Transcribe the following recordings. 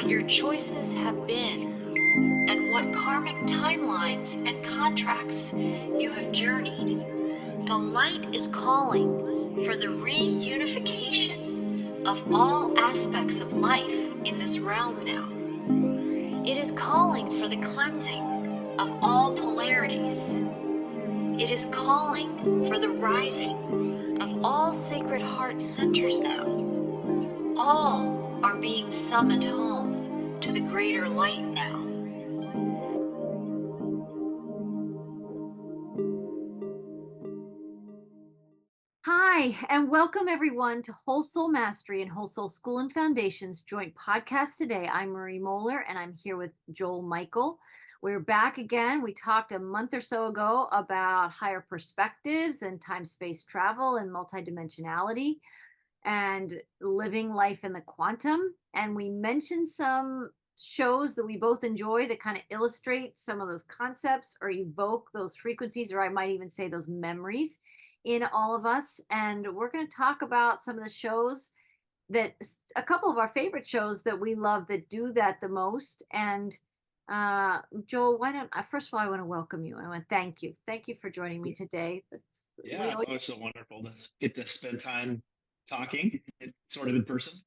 what your choices have been, and what karmic timelines and contracts you have journeyed. The light is calling for the reunification of all aspects of life in this realm now. It is calling for the cleansing of all polarities. It is calling for the rising of all sacred heart centers now. All are being summoned home to the greater light now. Hi, and welcome everyone to Whole Soul Mastery and Whole Soul School and Foundation's joint podcast today. I'm Marie Mohler, and I'm here with Joel Michael. We're back again. We talked a month or so ago about higher perspectives and time-space travel and multidimensionality and living life in the quantum. And we mentioned some shows that we both enjoy that kind of illustrate some of those concepts or evoke those frequencies, or I might even say those memories in all of us. And we're going to talk about some of the shows that a couple of our favorite shows that we love that do that the most. And Joel, why don't I, first of all, I want to welcome you. I want to thank you. Thank you for joining me today. Yeah, it's always so wonderful to get to spend time talking, sort of in person.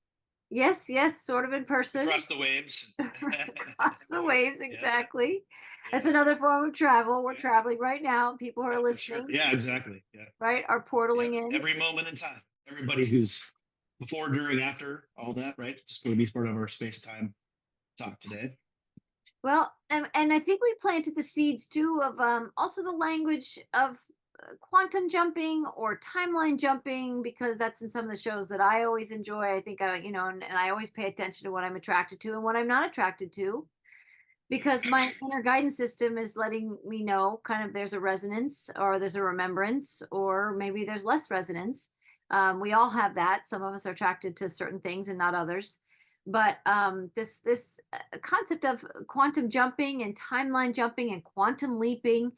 Yes, sort of in person. Across the waves. Across the waves, exactly. Yeah. That's another form of travel. We're traveling right now. People who are listening. Sure. Yeah, exactly. Yeah. Right? Are portaling in. Every moment in time. Everybody who's before, during, after, all that, right? Just going to be part of our space-time talk today. Well, and I think we planted the seeds too of also the language of quantum jumping or timeline jumping, because that's in some of the shows that I always enjoy. I think and I always pay attention to what I'm attracted to and what I'm not attracted to, because my inner guidance system is letting me know kind of there's a resonance or there's a remembrance or maybe there's less resonance. We all have that. Some of us are attracted to certain things and not others. But this concept of quantum jumping and timeline jumping and quantum leaping,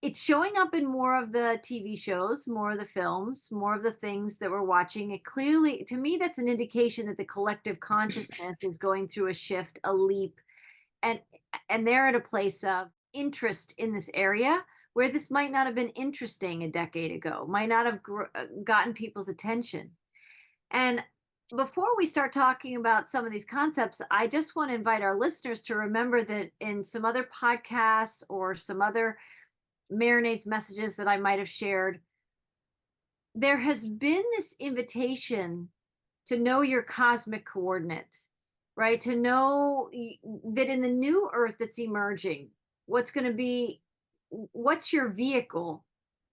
it's showing up in more of the TV shows, more of the films, more of the things that we're watching. It clearly, to me, that's an indication that the collective consciousness is going through a shift, a leap, and they're at a place of interest in this area where this might not have been interesting a decade ago, might not have gotten people's attention. And before we start talking about some of these concepts, I just want to invite our listeners to remember that in some other podcasts or some other Marinades messages that I might have shared, there has been this invitation to know your cosmic coordinates, right? To know that in the new earth that's emerging, what's your vehicle,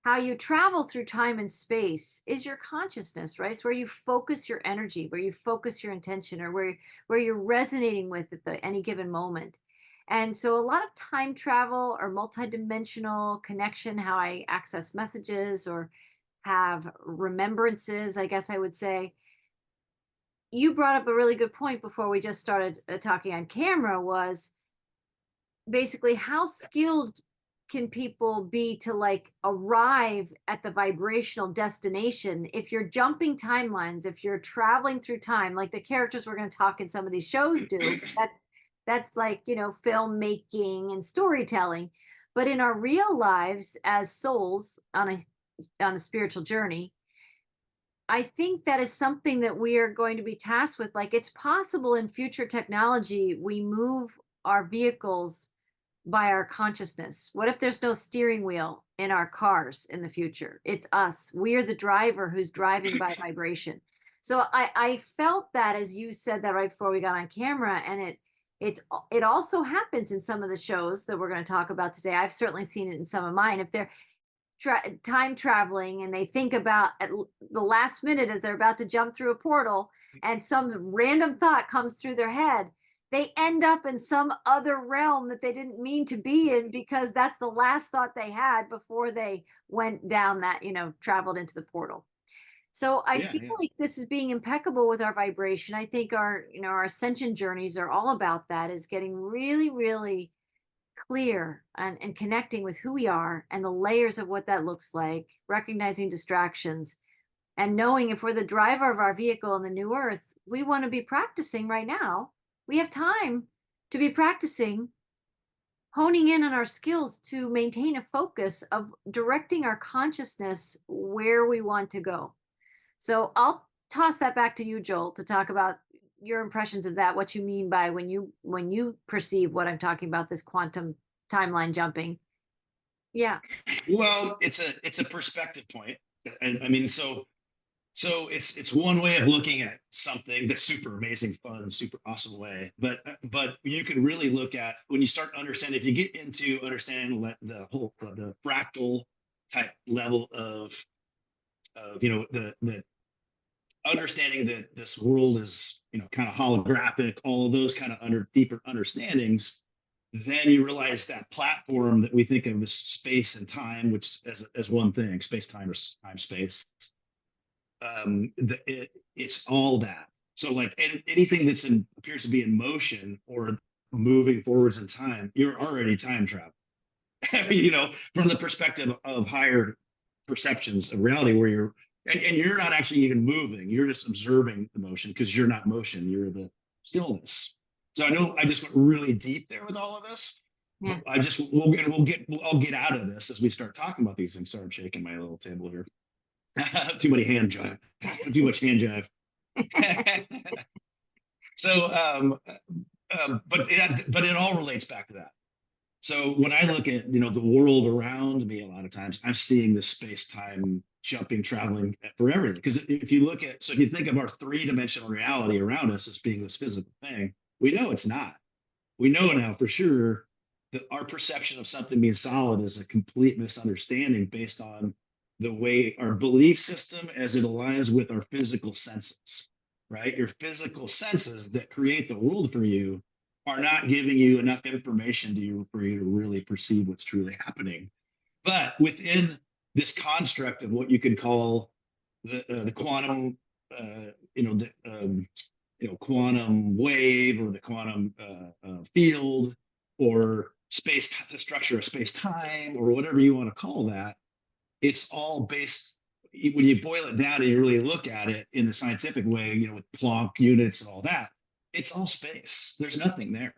how you travel through time and space is your consciousness, right? It's where you focus your energy, where you focus your intention, or where you're resonating with at any given moment. And so a lot of time travel or multidimensional connection, how I access messages or have remembrances, I guess I would say. You brought up a really good point before we just started talking on camera, was basically how skilled can people be to like arrive at the vibrational destination if you're jumping timelines, if you're traveling through time, like the characters we're going to talk in some of these shows do. That's like, filmmaking and storytelling. But in our real lives as souls on a spiritual journey, I think that is something that we are going to be tasked with. Like, it's possible in future technology, we move our vehicles by our consciousness. What if there's no steering wheel in our cars in the future? It's us. We're the driver who's driving by vibration. So I felt that as you said that right before we got on camera, and it also happens in some of the shows that we're going to talk about today. I've certainly seen it in some of mine. If they're time traveling and they think about at the last minute as they're about to jump through a portal and some random thought comes through their head, they end up in some other realm that they didn't mean to be in, because that's the last thought they had before they went down that, traveled into the portal. So I feel like this is being impeccable with our vibration. I think our ascension journeys are all about that, is getting really, really clear and connecting with who we are and the layers of what that looks like, recognizing distractions, and knowing if we're the driver of our vehicle in the new earth, we want to be practicing right now We have time to be practicing, honing in on our skills to maintain a focus of directing our consciousness where we want to go. So I'll toss that back to you, Joel, to talk about your impressions of that, what you mean by when you perceive what I'm talking about, this quantum timeline jumping. Yeah. Well, it's a perspective point. And I mean, so it's one way of looking at something that's super amazing, fun, super awesome way. But you can really look at when you start understanding, if you get into understanding the fractal type level of the understanding that this world is kind of holographic, all of those kind of deeper understandings, then you realize that platform that we think of as space and time, which as one thing, space time or time space, it's all that. So like anything that's appears to be in motion or moving forwards in time, you're already time travel. From the perspective of higher perceptions of reality, where and you're not actually even moving, you're just observing the motion because you're not motion, you're the stillness. So I know I just went really deep there with all of this. Yeah. I'll get out of this as we start talking about these things. Sorry, I'm shaking my little table here. Too much hand jive. So, but it all relates back to that. So when I look at the world around me, a lot of times I'm seeing this space-time jumping, traveling for everything. Because if you think of our three-dimensional reality around us as being this physical thing, we know it's not. We know now for sure that our perception of something being solid is a complete misunderstanding based on the way our belief system as it aligns with our physical senses, right? Your physical senses that create the world for you are not giving you enough information for you to really perceive what's truly happening. But within this construct of what you could call the quantum, quantum wave or the quantum field or space, the structure of space time or whatever you want to call that, it's all based, when you boil it down and you really look at it in the scientific way, with Planck units and all that, it's all space. There's nothing there.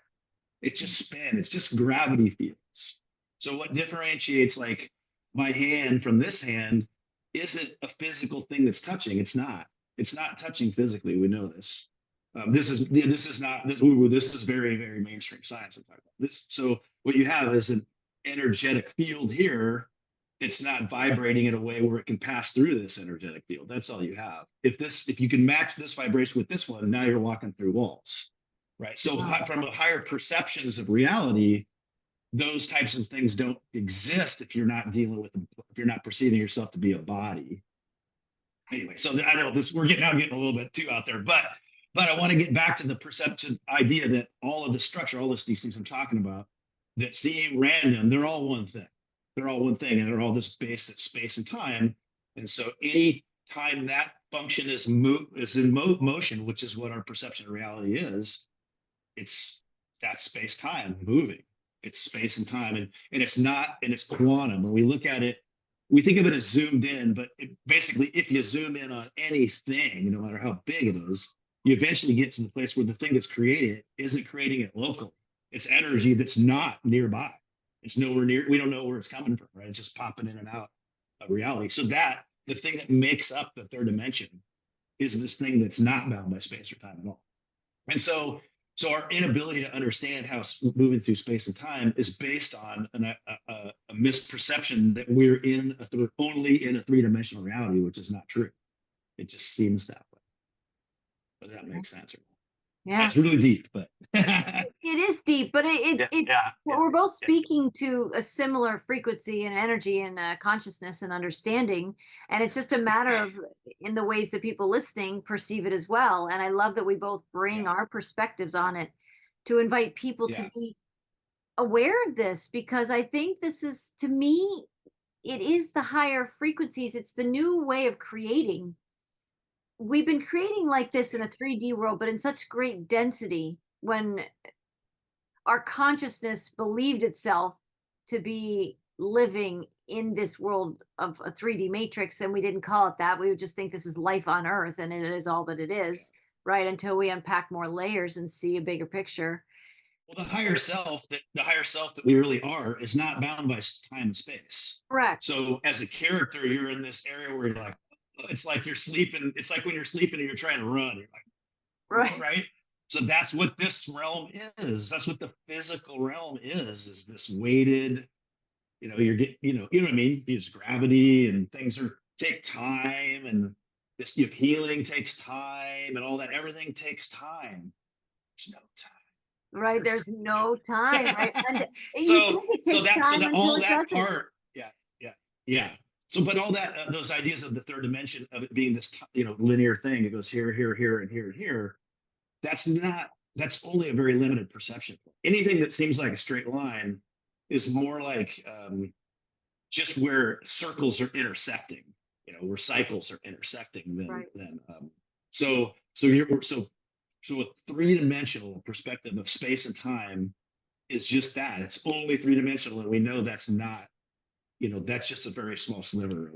It's just spin. It's just gravity fields. So what differentiates like my hand from this hand isn't a physical thing that's touching. It's not. It's not touching physically. We know this. This is very, very mainstream science. I'm talking about this. So what you have is an energetic field here. It's not vibrating in a way where it can pass through this energetic field. That's all you have. If you can match this vibration with this one, now you're walking through walls, right? So from a higher perceptions of reality, those types of things don't exist if you're not dealing with them, if you're not perceiving yourself to be a body. Anyway, so I know we're getting a little bit too out there, but I want to get back to the perception idea that all of the structure, these things I'm talking about that seem random, they're all one thing. They're all one thing, and they're all this base that's space and time. And so any time that function is in motion, which is what our perception of reality is, that's space time moving. It's space and time, and it's quantum. When we look at it, we think of it as zoomed in, but basically, if you zoom in on anything, no matter how big it is, you eventually get to the place where the thing that's created isn't creating it locally. It's energy that's not nearby. It's nowhere near. We don't know where it's coming from, right? It's just popping in and out of reality. So the thing that makes up the third dimension is this thing that's not bound by space or time at all. And so our inability to understand how moving through space and time is based on a misperception that we're only in a three-dimensional reality, which is not true. It just seems that way. But that makes sense. Yeah, it's really deep, but it is deep, but we're both speaking to a similar frequency and energy and consciousness and understanding, and it's just a matter of in the ways that people listening perceive it as well. And I love that we both bring our perspectives on it to invite people to be aware of this, because I think this is, to me, it is the higher frequencies. It's the new way of creating. We've been creating like this in a 3D world, but in such great density, when our consciousness believed itself to be living in this world of a 3D matrix, and we didn't call it that. We would just think this is life on Earth, and it is all that it is. right? Until we unpack more layers and see a bigger picture. Well, the higher self that we really are is not bound by time and space. Correct. So as a character, you're in this area where you're like, it's like you're sleeping. It's like when you're sleeping and you're trying to run. You're like, Right. right. So that's what this realm is. That's what the physical realm is this weighted, you're getting, you know what I mean? There's gravity and things take time, and this healing takes time and all that. Everything takes time. There's no time. Right. There's no time, right? And you so think it so takes that so time that until all it that doesn't. part, yeah. So, but all that those ideas of the third dimension of it being this linear thing, it goes here, here, here, and here, and here. That's only a very limited perception. Anything that seems like a straight line is more like just where circles are intersecting, where cycles are intersecting. Right. So a three-dimensional perspective of space and time is just that. It's only three-dimensional, and we know that's not, that's just a very small sliver of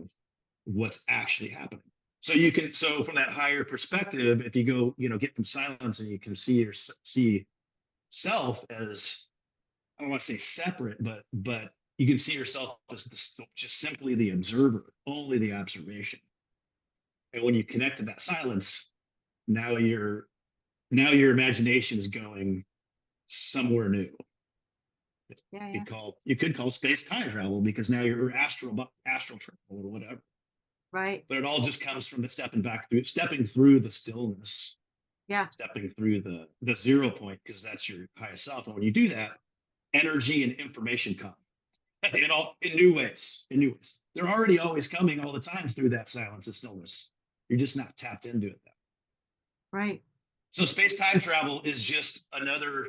what's actually happening. So from that higher perspective, if you go, get from silence and you can see self as, I don't want to say separate, but you can see yourself as just simply the observer, only the observation. And when you connect to that silence, now your imagination is going somewhere new. Yeah. You could call space time travel, because now you're astral travel or whatever. Right. But it all just comes from stepping through the stillness. Yeah. Stepping through the 0 point, because that's your highest self. And when you do that, energy and information come in new ways. They're already always coming all the time through that silence and stillness. You're just not tapped into it. Right. So space-time travel is just another,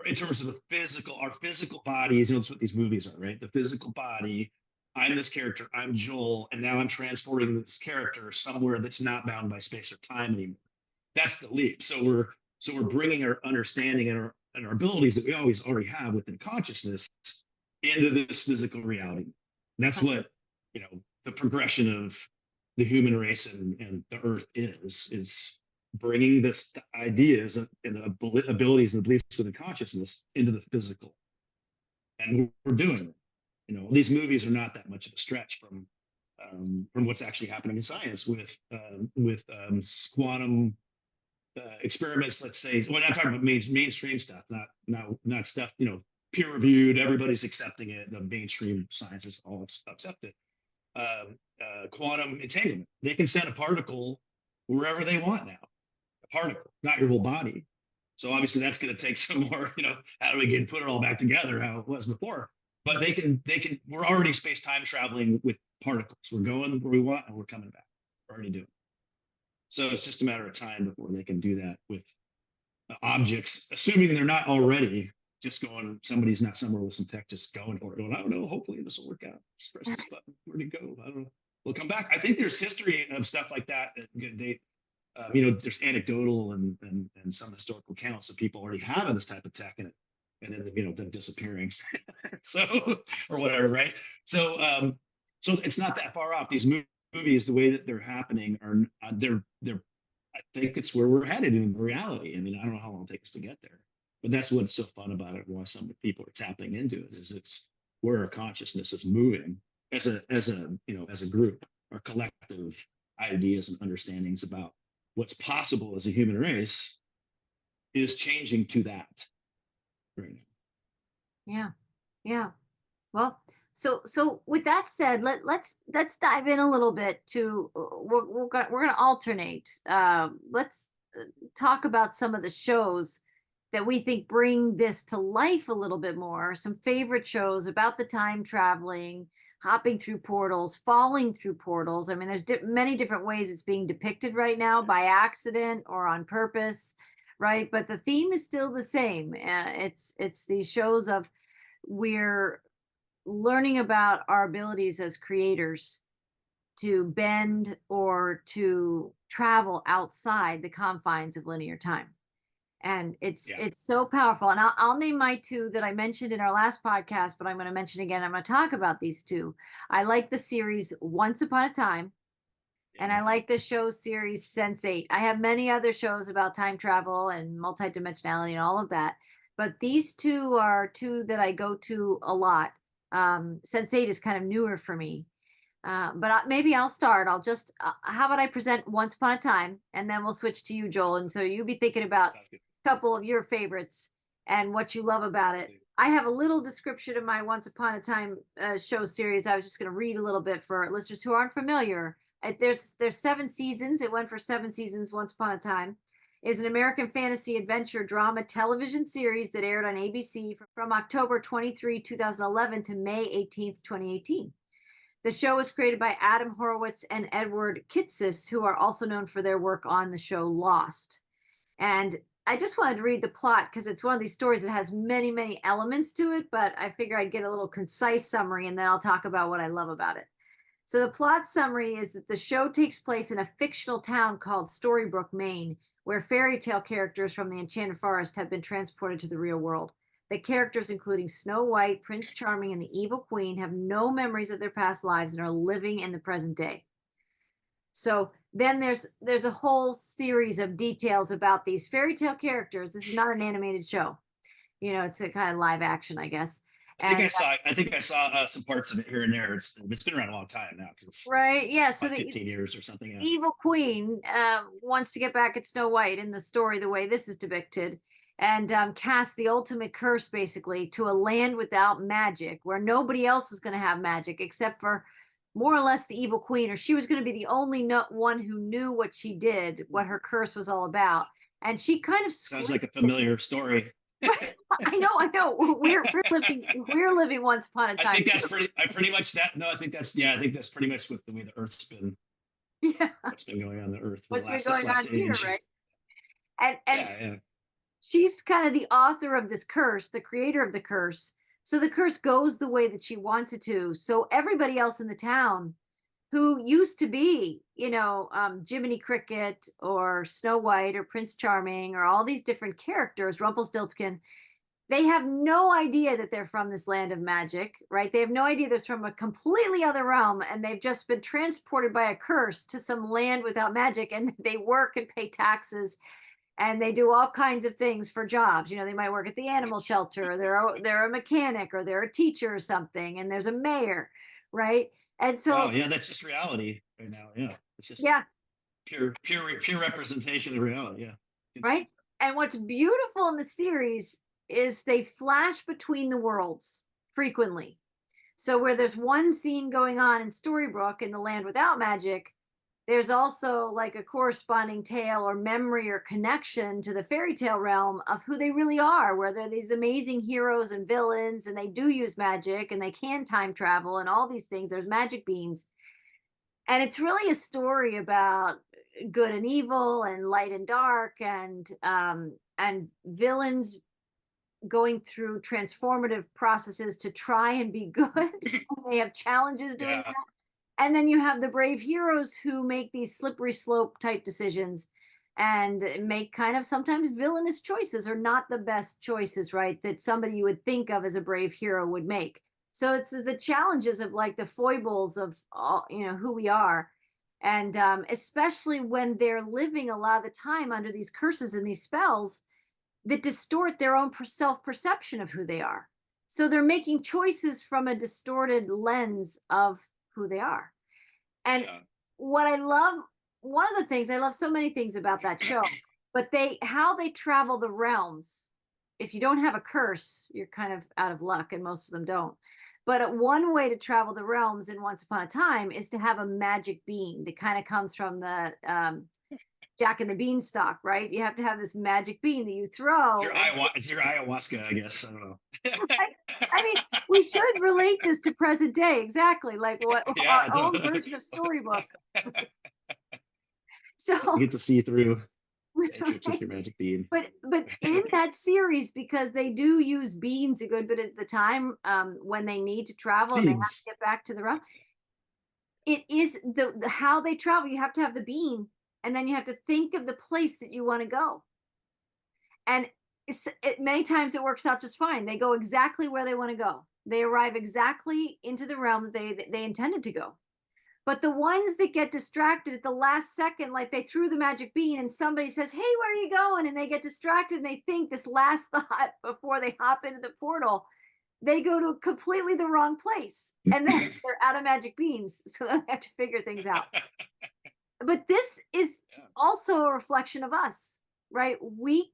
in terms of our physical bodies, that's what these movies are, right? The physical body. I'm this character, I'm Joel, and now I'm transporting this character somewhere that's not bound by space or time anymore. That's the leap. So we're bringing our understanding and our abilities that we always already have within consciousness into this physical reality. And that's what, the progression of the human race and the earth is bringing this ideas and the abilities and the beliefs within consciousness into the physical. And we're doing it. These movies are not that much of a stretch from what's actually happening in science with quantum experiments. Let's say, well, I'm talking about mainstream stuff, not stuff peer reviewed. Everybody's accepting it. The mainstream science is all accepted. Quantum entanglement. They can send a particle wherever they want now. A particle, not your whole body. So obviously that's going to take some more. How do we put it all back together how it was before? But they can. We're already space-time traveling with particles. We're going where we want, and we're coming back. We're already doing it. So it's just a matter of time before they can do that with objects, assuming they're not already just going. Somebody's not somewhere with some tech just going for it. Going, I don't know. Hopefully this will work out. Just press this button. Where'd it go? I don't know. We'll come back. I think there's history of stuff like that. There's anecdotal and some historical accounts of people already having this type of tech in it, and then them disappearing. So or whatever, right? So it's not that far off. These movies, the way that they're happening, are they're I think it's where we're headed in reality. I mean, I don't know how long it takes to get there, but that's what's so fun about it. Why some people are tapping into it is it's where our consciousness is moving as a group. Our collective ideas and understandings about what's possible as a human race is changing to that right now. Yeah. Well, so with that said, let's dive in a little bit to we're gonna alternate. Let's talk about some of the shows that we think bring this to life a little bit more. Some favorite shows about the time traveling, hopping through portals, falling through portals. I mean, there's many different ways it's being depicted right now, by accident or on purpose, right? But the theme is still the same. It's these shows of we're learning about our abilities as creators to bend or to travel outside the confines of linear time. And it's so powerful. And I'll name my two that I mentioned in our last podcast, but I'm going to mention again. I'm going to talk about these two. I like the series Once Upon a Time. And I like the show series Sense8. I have many other shows about time travel and multidimensionality and all of that, but these two are two that I go to a lot. Sense8 is kind of newer for me. But maybe I'll start. I'll just, how about I present Once Upon a Time, and then we'll switch to you, Joel. And so you be thinking about a couple of your favorites and what you love about it. I have a little description of my Once Upon a Time show series. I was just going to read a little bit for listeners who aren't familiar. There's 7 seasons. It went for 7 seasons. Once Upon a Time is an American fantasy adventure drama television series that aired on ABC from October 23, 2011 to May 18th, 2018. The show was created by Adam Horowitz and Edward Kitsis, who are also known for their work on the show Lost. And I just wanted to read the plot because it's one of these stories that has many, many elements to it, but I figure I'd get a little concise summary and then I'll talk about what I love about it. So the plot summary is that the show takes place in a fictional town called Storybrooke, Maine, where fairy tale characters from the Enchanted Forest have been transported to the real world. The characters, including Snow White, Prince Charming, and the Evil Queen, have no memories of their past lives and are living in the present day. So then there's a whole series of details about these fairy tale characters. This is not an animated show. It's a kind of live action, I guess. I think I saw some parts of it here and there. It's been around a long time now. Right. Yeah. So the 15 years or something. Yeah. Evil Queen wants to get back at Snow White in the story, the way this is depicted, and cast the ultimate curse basically to a land without magic, where nobody else was going to have magic except for more or less the Evil Queen, or she was going to be the only one who knew what she did, what her curse was all about. And she kind of sounds like a familiar story. I know. We're living once upon a time. I think that's pretty much that. No, I think that's pretty much with the way the Earth's been. Yeah. What's been going on the Earth? What's been going on here, right? And yeah. She's kind of the author of this curse, the creator of the curse. So the curse goes the way that she wants it to. So everybody else in the town who used to be, Jiminy Cricket or Snow White or Prince Charming or all these different characters, Rumpelstiltskin, they have no idea that they're from this land of magic, right? They have no idea they're from a completely other realm, and they've just been transported by a curse to some land without magic, and they work and pay taxes, and they do all kinds of things for jobs. They might work at the animal shelter, or they're a mechanic, or they're a teacher or something, and there's a mayor, right? And so, that's just reality right now. Yeah, it's just pure representation of reality. Yeah, right. And what's beautiful in the series is they flash between the worlds frequently. So where there's one scene going on in Storybrooke in the land without magic, there's also like a corresponding tale or memory or connection to the fairy tale realm of who they really are, where they're these amazing heroes and villains, and they do use magic and they can time travel and all these things. There's magic beans. And it's really a story about good and evil and light and dark and villains going through transformative processes to try and be good. They have challenges doing that. And then you have the brave heroes who make these slippery slope type decisions and make kind of sometimes villainous choices, or not the best choices, right? That somebody you would think of as a brave hero would make. So it's the challenges of like the foibles of all, who we are. And especially when they're living a lot of the time under these curses and these spells that distort their own self-perception of who they are. So they're making choices from a distorted lens of who they are. And what I love, one of the things, I love so many things about that show, but how they travel the realms. If you don't have a curse, you're kind of out of luck, and most of them don't. But one way to travel the realms in Once Upon a Time is to have a magic bean that kind of comes from the Jack and the Beanstalk, right? You have to have this magic bean that you throw. It's your ayahuasca, I guess. I don't know. I mean, we should relate this to present day, exactly, like what our own version of Storybook. So you get to see through matrix with your magic bean. But in that series, because they do use beans a good bit at the time when they need to travel and they have to get back to the realm, it is the how they travel. You have to have the bean, and then you have to think of the place that you want to go. And many times it works out just fine. They go exactly where they want to go. They arrive exactly into the realm that they intended to go. But the ones that get distracted at the last second, like they threw the magic bean and somebody says, "Hey, where are you going?" And they get distracted and they think this last thought before they hop into the portal, they go to completely the wrong place. And then they're out of magic beans. So they have to figure things out. But this is Yeah. also a reflection of us, right? We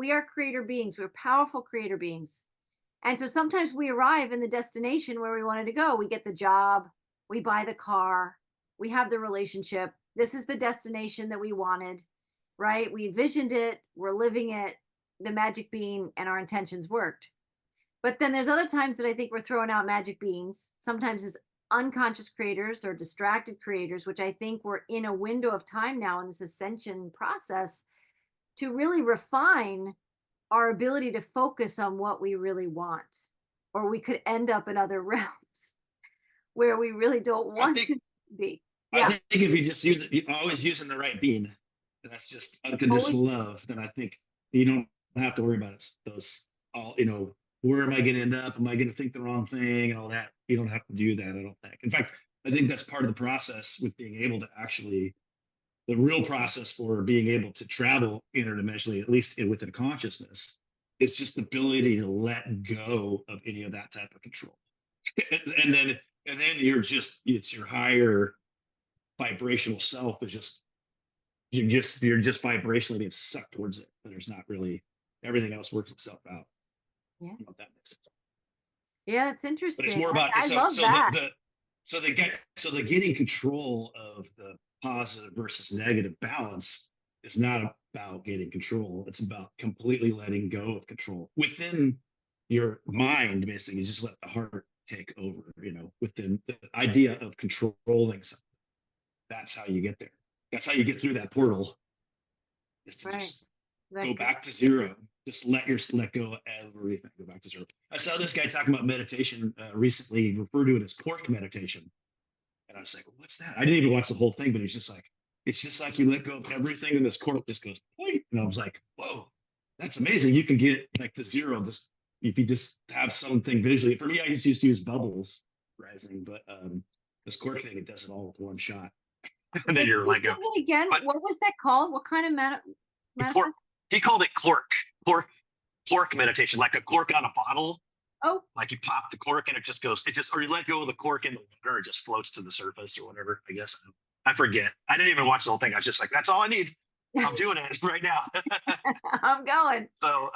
are creator beings. We're powerful creator beings. And so sometimes we arrive in the destination where we wanted to go. We get the job, we buy the car, we have the relationship. This is the destination that we wanted, right? We envisioned it, we're living it, the magic bean, and our intentions worked. But then there's other times that I think we're throwing out magic beans. Sometimes as unconscious creators or distracted creators, which I think we're in a window of time now in this ascension process to really refine our ability to focus on what we really want. Or we could end up in other realms where we really don't I want think to be. I Yeah. think if you just use you're always using the right bean, that's just unconditional Always. love. Then I think you don't have to worry about it. Those all where am I going to end up? Am I going to think the wrong thing and all that? You don't have to do that. I don't think. In fact, I think that's part of the process with being able to actually the real process for being able to travel interdimensionally, at least within consciousness, is just the ability to let go of any of that type of control. and then it's your higher vibrational self is just you're just vibrationally being sucked towards it. And there's not really everything else works itself out. Yeah. If that makes sense. Yeah, that's But it's interesting. more about I love that. the getting control of the positive versus negative balance is not about getting control. It's about completely letting go of control within your mind. Basically, you just let the heart take over. Within the idea of controlling something. That's how you get there. That's how you get through that portal. Is to Right. just Let go go. back to zero. Just let go of everything. Go back to zero. I saw this guy talking about meditation recently. He referred to it as cork meditation, and I was like, "What's that?" I didn't even watch the whole thing, but it's just like you let go of everything, and this cork just goes point. And I was like, "Whoa, that's amazing! You can get like to zero just if you just have something visually." For me, I used to use bubbles rising, but this cork thing, it does it all with one shot. And So then can you're you like, say that again? but What was that called? What kind of cork, manifest? he called it cork meditation, like a cork on a bottle. Oh, Like you pop the cork and or you let go of the cork in the water, it just floats to the surface or whatever. I guess I forget. I didn't even watch the whole thing. I was just like, that's all I need. I'm doing it right now. I'm going. So,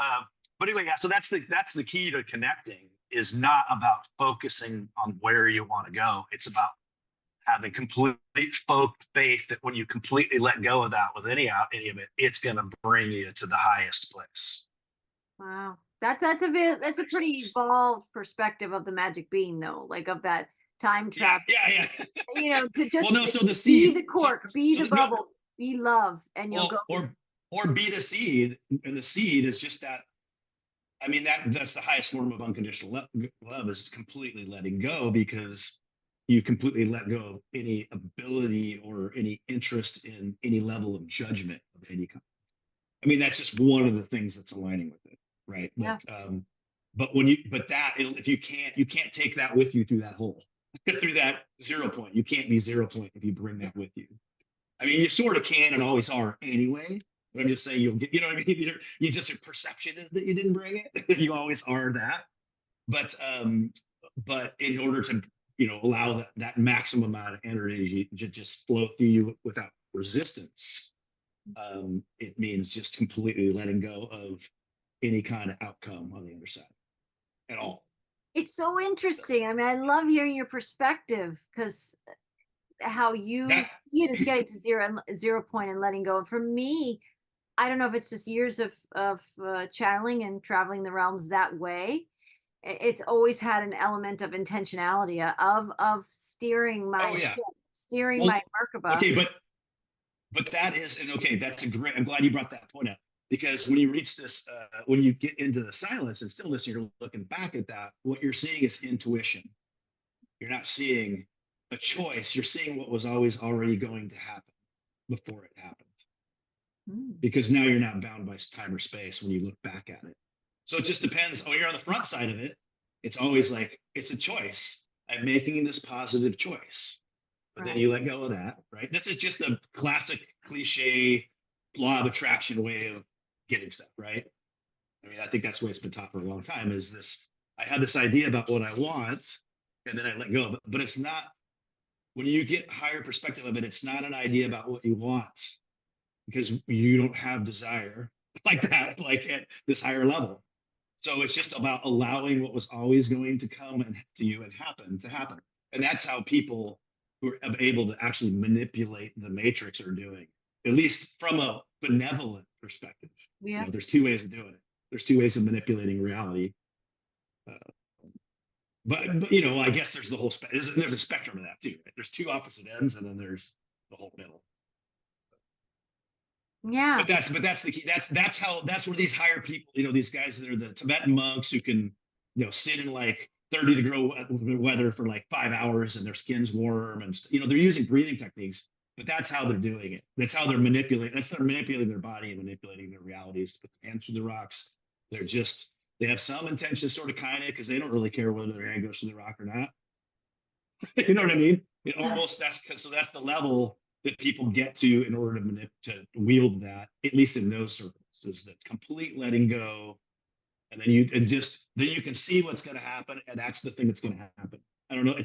but anyway, yeah. So that's the key to connecting is not about focusing on where you want to go. It's about having complete faith that when you completely let go of that with any of it, it's going to bring you to the highest place. Wow. That's a pretty evolved perspective of the magic bean though, like of that time Yeah, travel. yeah. To just Well, no. So the be seed, the cork, be the no, bubble, be love, and you'll go. or be the seed, and the seed is just that. I mean, that's the highest form of unconditional love is completely letting go, because you completely let go of any ability or any interest in any level of judgment of any kind. I mean, that's just one of the things that's aligning with it, right? Yeah. But if you can't take that with you through that hole, through that 0 point. You can't be 0 point if you bring that with you. I mean, you sort of can and always are anyway. But I'm just saying you'll get, what I mean? Your perception is that you didn't bring it. You always are that. But in order to, allow that maximum amount of energy to just flow through you without resistance, it means just completely letting go of any kind of outcome on the other side at all. It's so interesting. I mean, I love hearing your perspective because how you see it is getting to 0 point and letting go. And for me, I don't know if it's just years of channeling and traveling the realms that way. It's always had an element of intentionality of steering my ship, steering my Merkaba. Okay, but that is that's a great. I'm glad you brought that point up, because when you reach this, when you get into the silence and stillness, you're looking back at that. What you're seeing is intuition. You're not seeing a choice. You're seeing what was always already going to happen before it happened. Because now you're not bound by time or space when you look back at it. So it just depends. When you're on the front side of it, it's always like, it's a choice. I'm making this positive choice. but then you let go of that, right? This is just a classic cliche law of attraction way of getting stuff, right? I mean, I think that's the way it's been taught for a long time, is this, I have this idea about what I want, and then I let go of it. But it's not, when you get higher perspective of it, it's not an idea about what you want, because you don't have desire like that, like at this higher level. So it's just about allowing what was always going to come and to you and happen to happen. And that's how people who are able to actually manipulate the matrix are doing, at least from a benevolent perspective. Yeah. You know, there's two ways of doing it. There's two ways of manipulating reality. But you know, I guess there's the whole there's a spectrum of that too. Right? There's two opposite ends, and then there's the whole middle. Yeah. But that's the key. That's where these higher people, you know, these guys that are the Tibetan monks who can, you know, sit in like 30-degree weather for like 5 hours and their skin's warm, and you know, they're using breathing techniques. But that's how they're doing it. That's how they're manipulating. They're manipulating their body and manipulating their realities to put their hands through the rocks. They have some intention, sort of, kind of, because they don't really care whether their hand goes through the rock or not. You know what I mean? It almost, that's the level that people get to in order to wield that, at least in those circumstances, that complete letting go. And then you can see what's going to happen, and that's the thing that's going to happen. I don't know.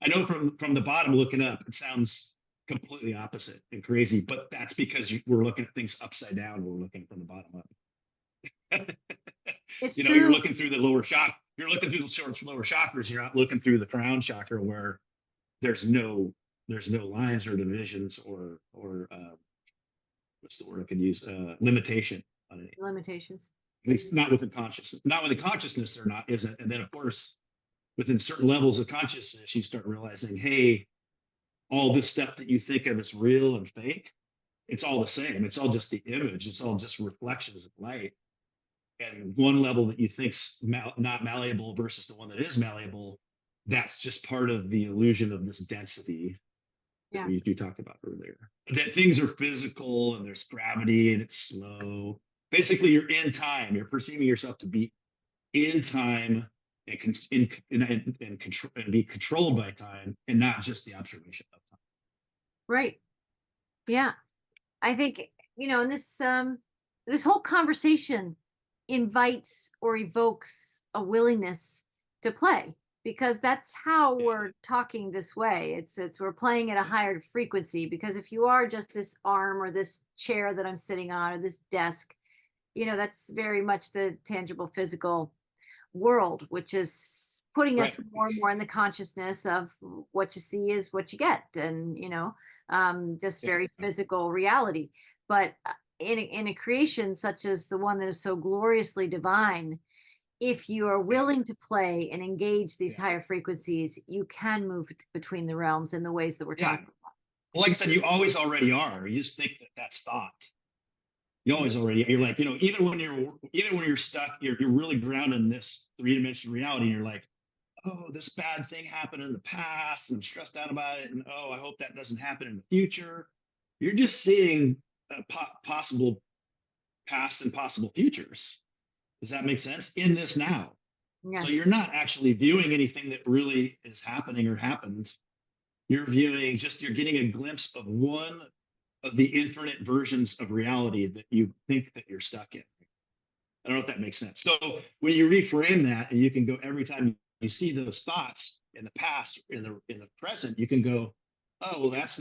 I know from the bottom looking up, it sounds completely opposite and crazy, but that's because we're looking at things upside down. We're looking from the bottom up. It's you know, true. you're looking through the lower shock. You're looking through the lower chakras. You're not looking through the crown chakra, where there's no lines or divisions or what's the word I can use? Limitation on it. Limitations. At least not within consciousness. Not within consciousness, there not isn't. And then of course, within certain levels of consciousness, you start realizing, hey, all this stuff that you think of as real and fake, it's all the same. It's all just the image. It's all just reflections of light. And one level that you think's not malleable versus the one that is malleable, that's just part of the illusion of this density that you talked about earlier. That things are physical and there's gravity and it's slow. Basically, you're in time. You're perceiving yourself to be in time and be controlled by time, and not just the observation of time. Right. Yeah. I think, you know, and this whole conversation invites or evokes a willingness to play, because that's how we're talking this way. It's we're playing at a higher frequency, because if you are just this arm or this chair that I'm sitting on or this desk, you know, that's very much the tangible physical world, which is putting us more and more in the consciousness of what you see is what you get, and you know, just very physical reality. But in a creation such as the one that is so gloriously divine, if you are willing to play and engage these higher frequencies, you can move between the realms in the ways that we're talking about. Well, like I said, you always already are. You just think that that's thought. You always already, you're like, you know, even when you're stuck, you're really grounded in this three-dimensional reality, and you're like, oh, this bad thing happened in the past, and I'm stressed out about it, and oh, I hope that doesn't happen in the future. You're just seeing possible past and possible futures. Does that make sense? In this now. Yes. So you're not actually viewing anything that really is happening or happened. You're viewing you're getting a glimpse of one of the infinite versions of reality that you think that you're stuck in. I don't know if that makes sense. So when you reframe that, and you can go, every time you see those thoughts in the past, in the present, you can go, oh, well, that's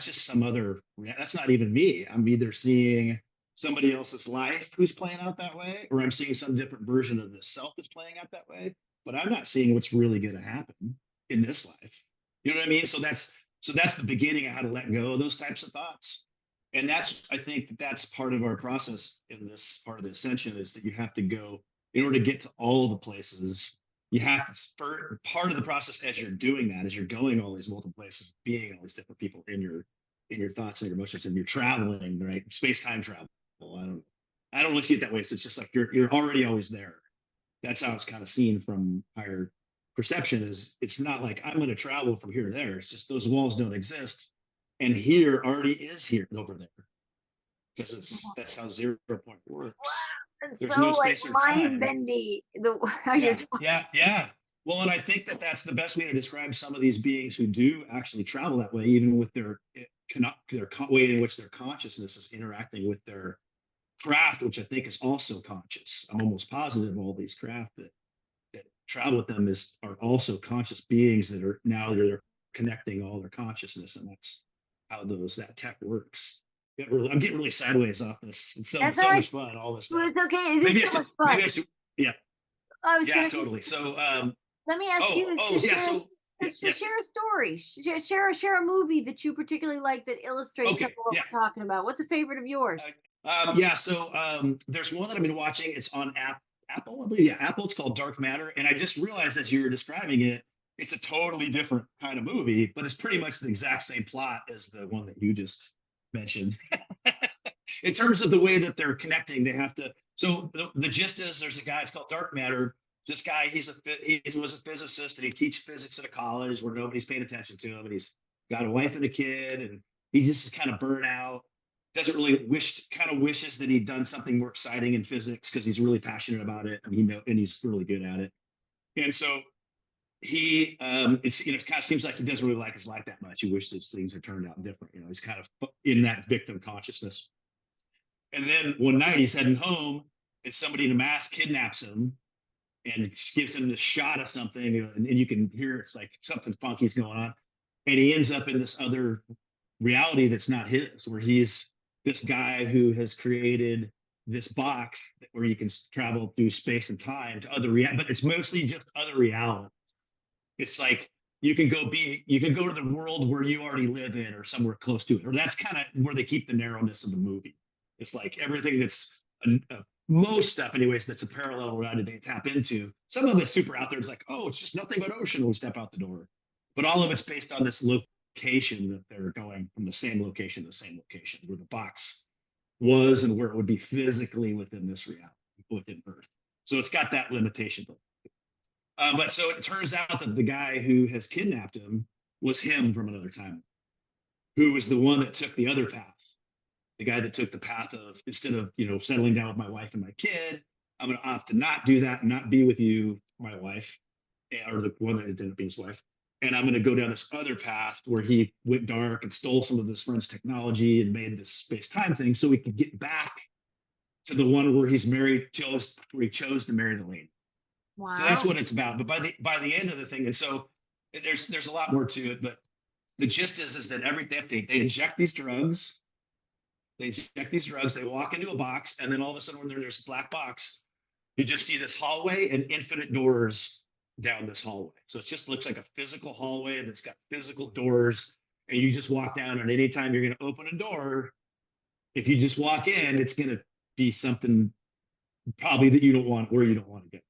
just some other, that's not even me. I'm either seeing somebody else's life who's playing out that way, or I'm seeing some different version of the self that's playing out that way, but I'm not seeing what's really going to happen in this life. You know what I mean? So that's the beginning of how to let go of those types of thoughts. And I think that's part of our process in this part of the ascension, is that you have to go, in order to get to all the places, you have to, part of the process as you're doing that, as you're going all these multiple places, being all these different people in your thoughts and your emotions, and you're traveling, right? Space-time travel. I don't really see it that way. So it's just like you're already always there. That's how it's kind of seen from higher perception. Is it's not like I'm going to travel from here to there. It's just those walls don't exist, and here already is here and over there, because that's how 0 point works. Wow. There's so no like space or mind time. bendy how you're talking. Yeah. Well, and I think that that's the best way to describe some of these beings who do actually travel that way, even with way in which their consciousness is interacting with their craft, which I think is also conscious. I'm almost positive all these craft that travel with them are also conscious beings that are now they're connecting all their consciousness, and that's how that tech works. I'm getting really sideways off this. It's That's all so right. much fun, all this Well, stuff. it's okay. It is Maybe I so should much fun. yeah, I was yeah, gonna just totally. So let me ask you to yeah, share so to yes. share a story. Share a movie that you particularly like that illustrates some Okay, of what yeah. we're talking about. What's a favorite of yours? Yeah, so there's one that I've been watching. It's on Apple, I believe. Yeah, Apple. It's called Dark Matter, and I just realized as you were describing it, it's a totally different kind of movie, but it's pretty much the exact same plot as the one that you just mentioned. In terms of the way that they're connecting, they have to. So the gist is, there's a guy. It's called Dark Matter. This guy, he was a physicist, and he teaches physics at a college where nobody's paying attention to him, and he's got a wife and a kid, and he just is kind of burnt out. Doesn't really wishes that he'd done something more exciting in physics because he's really passionate about it, and and he's really good at it. And so it kind of seems like he doesn't really like his life that much. He wishes things had turned out different. He's kind of in that victim consciousness. And then one night he's heading home, and somebody in a mask kidnaps him and gives him this shot of something, and you can hear it's like something funky's going on, and he ends up in this other reality that's not his, where he's this guy who has created this box where you can travel through space and time to but it's mostly just other realities. It's like you can go to the world where you already live in, or somewhere close to it, or that's kind of where they keep the narrowness of the movie. It's like everything that's most stuff anyways that's a parallel reality they tap into. Some of it's super out there. It's like, oh, it's just nothing but ocean when we step out the door, but all of it's based on this location that they're going from, the same location to the same location where the box was and where it would be physically within this reality, within Earth. So it's got that limitation. But so it turns out that the guy who has kidnapped him was him from another time, who was the one that took the other path. The guy that took the path of, instead of, settling down with my wife and my kid, I'm going to opt to not do that and not be with you, my wife, or the one that ended up being his wife. And I'm going to go down this other path where he went dark and stole some of his friend's technology and made this space-time thing so we could get back to the one where where he chose to marry the lady. Wow. So that's what it's about. But by the end of the thing, and so there's a lot more to it, but the gist is that they inject these drugs. They inject these drugs, they walk into a box, and then all of a sudden, when there's a black box, you just see this hallway and infinite doors down this hallway. So it just looks like a physical hallway, and it's got physical doors, and you just walk down, and anytime you're going to open a door, if you just walk in, it's going to be something probably that you don't want, where you don't want to go.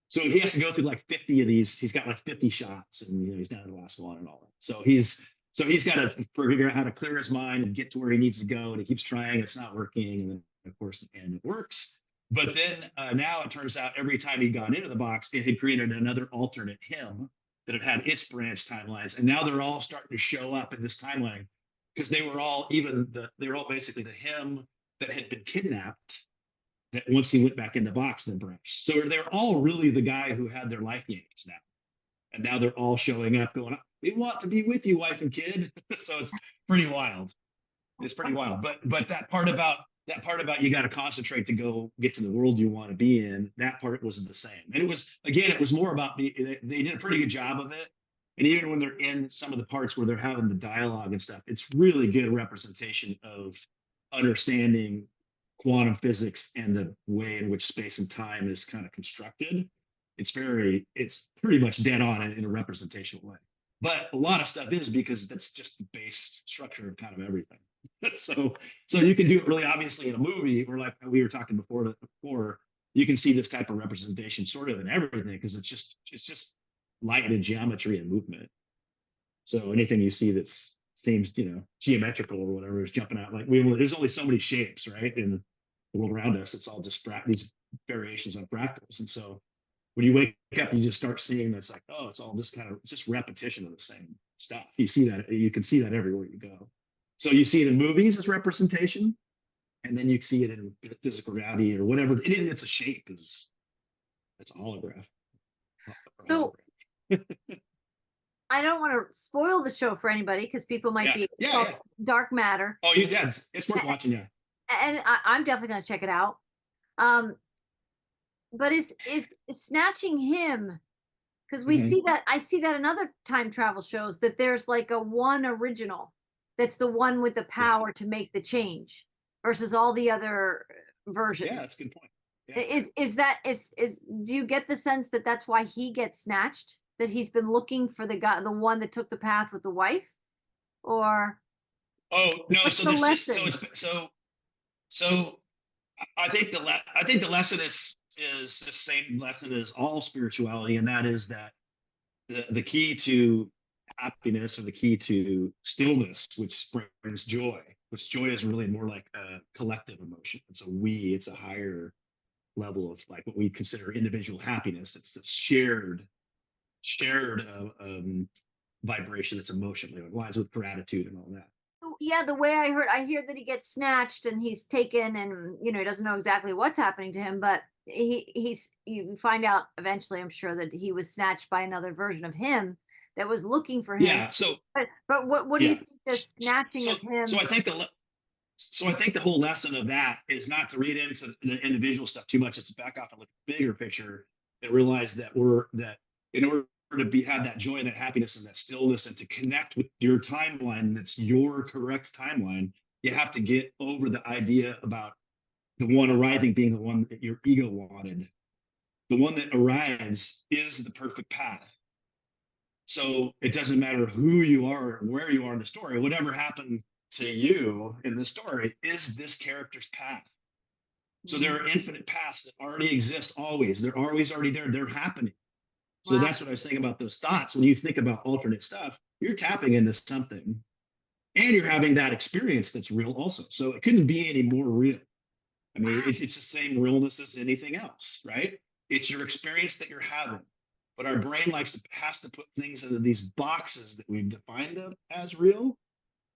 So he has to go through like 50 of these. He's got like 50 shots, and he's down to the last one and all that. So he's got to figure out how to clear his mind and get to where he needs to go. And he keeps trying, it's not working. And then, of course, at the end, it works. But then now it turns out every time he'd gone into the box, it had created another alternate him that had its branch timelines. And now they're all starting to show up in this timeline because they were all basically the him that had been kidnapped, that once he went back in the box, then branched. So they're all really the guy who had their life yanked now. And now they're all showing up going, we want to be with you, wife and kid. So it's pretty wild. It's pretty wild. But that part about you got to concentrate to go get to the world you want to be in, that part was the same. And it was more about they did a pretty good job of it. And even when they're in some of the parts where they're having the dialogue and stuff, it's really good representation of understanding quantum physics and the way in which space and time is kind of constructed. It's pretty much dead on in a representational way. But a lot of stuff is, because that's just the base structure of kind of everything. so you can do it really obviously in a movie, or like we were talking before, you can see this type of representation sort of in everything, because it's just light and geometry and movement. So anything you see that's seems geometrical or whatever is jumping out. Like there's only so many shapes, right, in the world around us. It's all just these variations on fractals. And so when you wake up, you just start seeing this, like, oh, it's all just just repetition of the same stuff. You can see that everywhere you go. So you see it in movies as representation, and then you see it in physical reality or whatever. Anything that's a shape it's a holograph. So I don't want to spoil the show for anybody because people might Yeah, be. It's yeah, called yeah. Dark Matter, Oh, yeah, it's worth watching. Yeah. and I'm definitely going to check it out. Um, but is snatching him, because we Mhm. see that, I see that in other time travel shows, that there's like a one original that's the one with the Yeah, power to make the change versus all the other yeah, that's a versions. good point. Yeah. Is that is do you get the sense that that's why he gets snatched, that he's been looking for the guy, the one that took the path with the wife, or Oh no, what's so the there's just lesson? so I think the lesson is the same lesson as all spirituality, and that is that the key to happiness, or the key to stillness, which brings joy, which joy is really more like a collective emotion. It's a we, it's a higher level of like what we consider individual happiness. It's the shared vibration that's emotionally, it aligns with gratitude and all that. Yeah, the way I hear that he gets snatched and he's taken, and he doesn't know exactly what's happening to him, but he's you find out eventually, I'm sure, that he was snatched by another version of him that was looking for him. Yeah. So But what do you yeah. think the snatching So of so him? I think the whole lesson of that is not to read into the individual stuff too much. It's to back off and look at the bigger picture and realize that in order to have that joy and that happiness and that stillness and to connect with your timeline, that's your correct timeline, you have to get over the idea about the one arriving being the one that your ego wanted. The one that arrives is the perfect path. So it doesn't matter who you are, where you are in the story, whatever happened to you in the story is this character's path. So there Mm, are infinite paths that already exist always. They're always already there. They're happening. So wow. that's what I was saying about those thoughts. When you think about alternate stuff, you're tapping into something and you're having that experience that's real also. So it couldn't be any more real. I mean, Wow. it's the same realness as anything else, right? It's your experience that you're having. But our brain has to put things into these boxes that we've defined them as real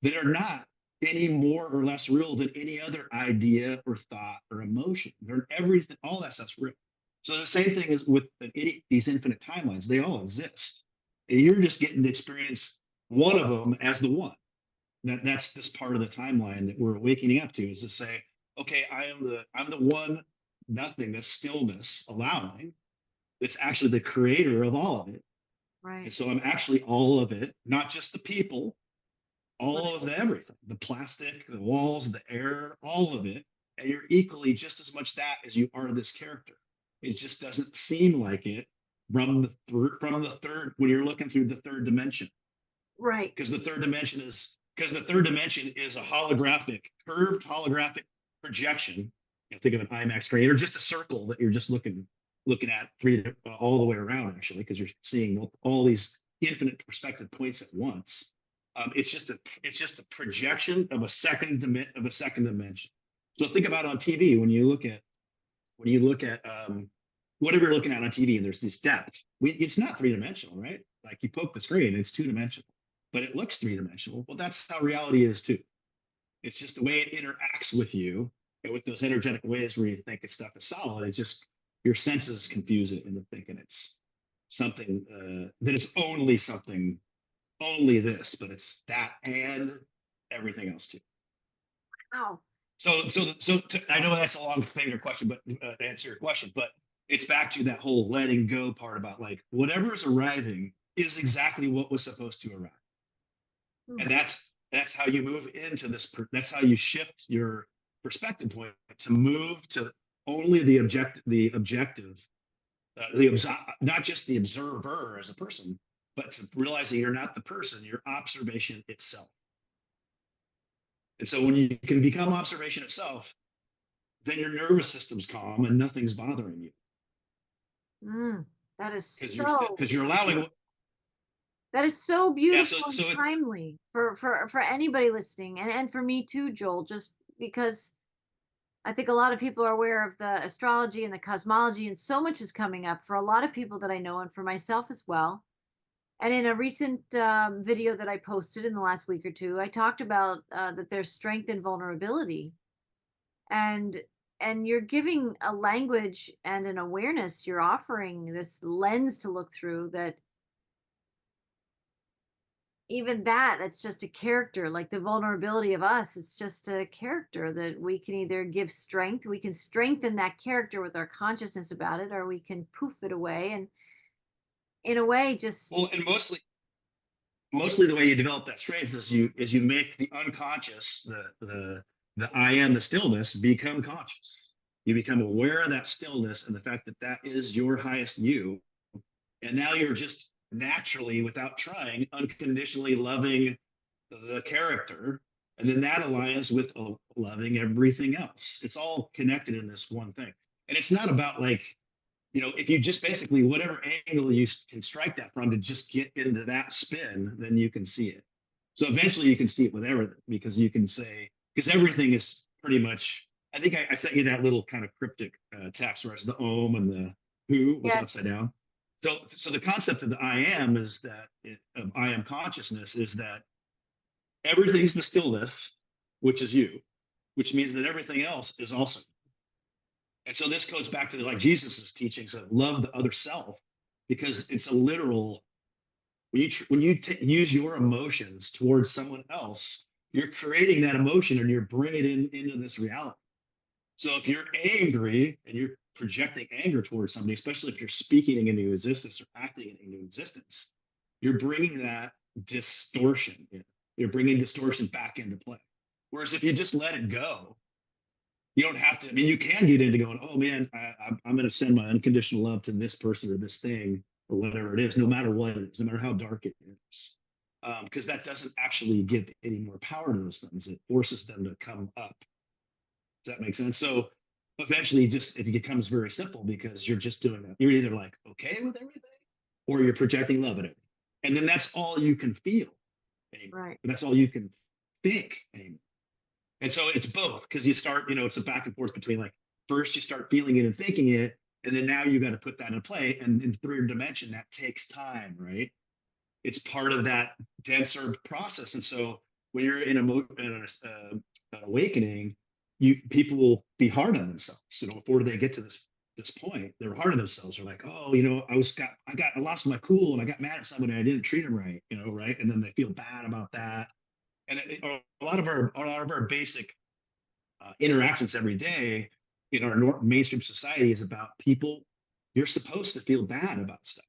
that are not any more or less real than any other idea or thought or emotion. They're everything, all that stuff's real. So the same thing is with these infinite timelines, they all exist. And you're just getting to experience one of them as the one. That's this part of the timeline that we're waking up to, is to say, okay, I'm the one nothingness, stillness, allowing, that's actually the creator of all of it. And Right. so I'm actually all of it, not just the people, Right. all of the everything, the plastic, the walls, the air, all of it. And you're equally just as much that as you are this character. It just doesn't seem like it from the third, when you're looking through the third dimension, Right. because the third dimension is a holographic, curved holographic projection. Think of an IMAX screen, or just a circle that you're just looking at all the way around, actually, because you're seeing all these infinite perspective points at once. It's just a projection of a second dimension. So think about on TV, when you look at whatever you're looking at on TV, and there's this depth. It's not three dimensional, right? Like you poke the screen, it's two dimensional, but it looks three dimensional. Well, that's how reality is too. It's just the way it interacts with you, and with those energetic ways where you think it's stuff is solid. It's just your senses confuse it into thinking it's something that it's only something, only this, but it's that and everything else too. Wow. I know that's a long finger question, but to answer your question, but it's back to that whole letting go part about like whatever is arriving is exactly what was supposed to arrive, Hmm. and that's how you move into this. That's how you shift your perspective point to move to only the objective, not just the observer as a person, but to realizing you're not the person, you're observation itself. And so when you can become observation itself, then your nervous system's calm and nothing's bothering you, Mm, that is because you're so because you're allowing. that is so Yeah. beautiful So and so it, timely for anybody listening, and for me too, Joel, just because I think a lot of people are aware of the astrology and the cosmology, and so much is coming up for a lot of people that I know, and for myself as well. And in a recent video that I posted in the last week or two, I talked about that there's strength in vulnerability, and you're giving a language and an awareness. You're offering this lens to look through that even that's just a character, like the vulnerability of us. It's just a character that we can either give strength, we can strengthen that character with our consciousness about it, or we can poof it away. And in a way, Well, just and mostly the way you develop that strength is you make the unconscious, the I am, the stillness, become conscious. You become aware of that stillness and the fact that that is your highest you. And now you're just naturally, without trying, unconditionally loving the character. And then that aligns with loving everything else. It's all connected in this one thing. And it's not about like, if you just basically, whatever angle you can strike that from to just get into that spin, then you can see it. So eventually you can see it with everything, because you can say, because everything is pretty much, I think I sent you that little kind of cryptic text where it's the Om and the Who was upside yes, down. So the concept of the I am is that of I am consciousness is that everything's the stillness, which is you, which means that everything else is also. And so this goes back to like Jesus's teachings of love the other self, because it's a literal. When you use your emotions towards someone else, you're creating that emotion and you're bringing it into this reality. So if you're angry and you're projecting anger towards somebody, especially if you're speaking it into existence or acting it into existence, you're bringing that distortion in. You're bringing distortion back into play. Whereas if you just let it go, you don't have to. I mean, you can get into going, oh man, I'm going to send my unconditional love to this person or this thing or whatever it is, no matter what it is, no matter how dark it is. Because that doesn't actually give any more power to those things. It forces them to come up. Does that make sense? So eventually, just it becomes very simple because you're just doing that. You're either like okay with everything, or you're projecting love at it, and then that's all you can feel anymore. right. That's all you can think anymore. And so it's both, because you start, it's a back and forth between like first you start feeling it and thinking it, and then now you got to put that in play. And in third dimension, that takes time, right? It's part of that denser process. And so when you're in an awakening, people will be hard on themselves. So before they get to this point, they're hard on themselves. They're like, oh, I lost my cool and I got mad at someone and I didn't treat them right, right? And then they feel bad about that. And a lot of our basic interactions every day in our mainstream society is about people. You're supposed to feel bad about stuff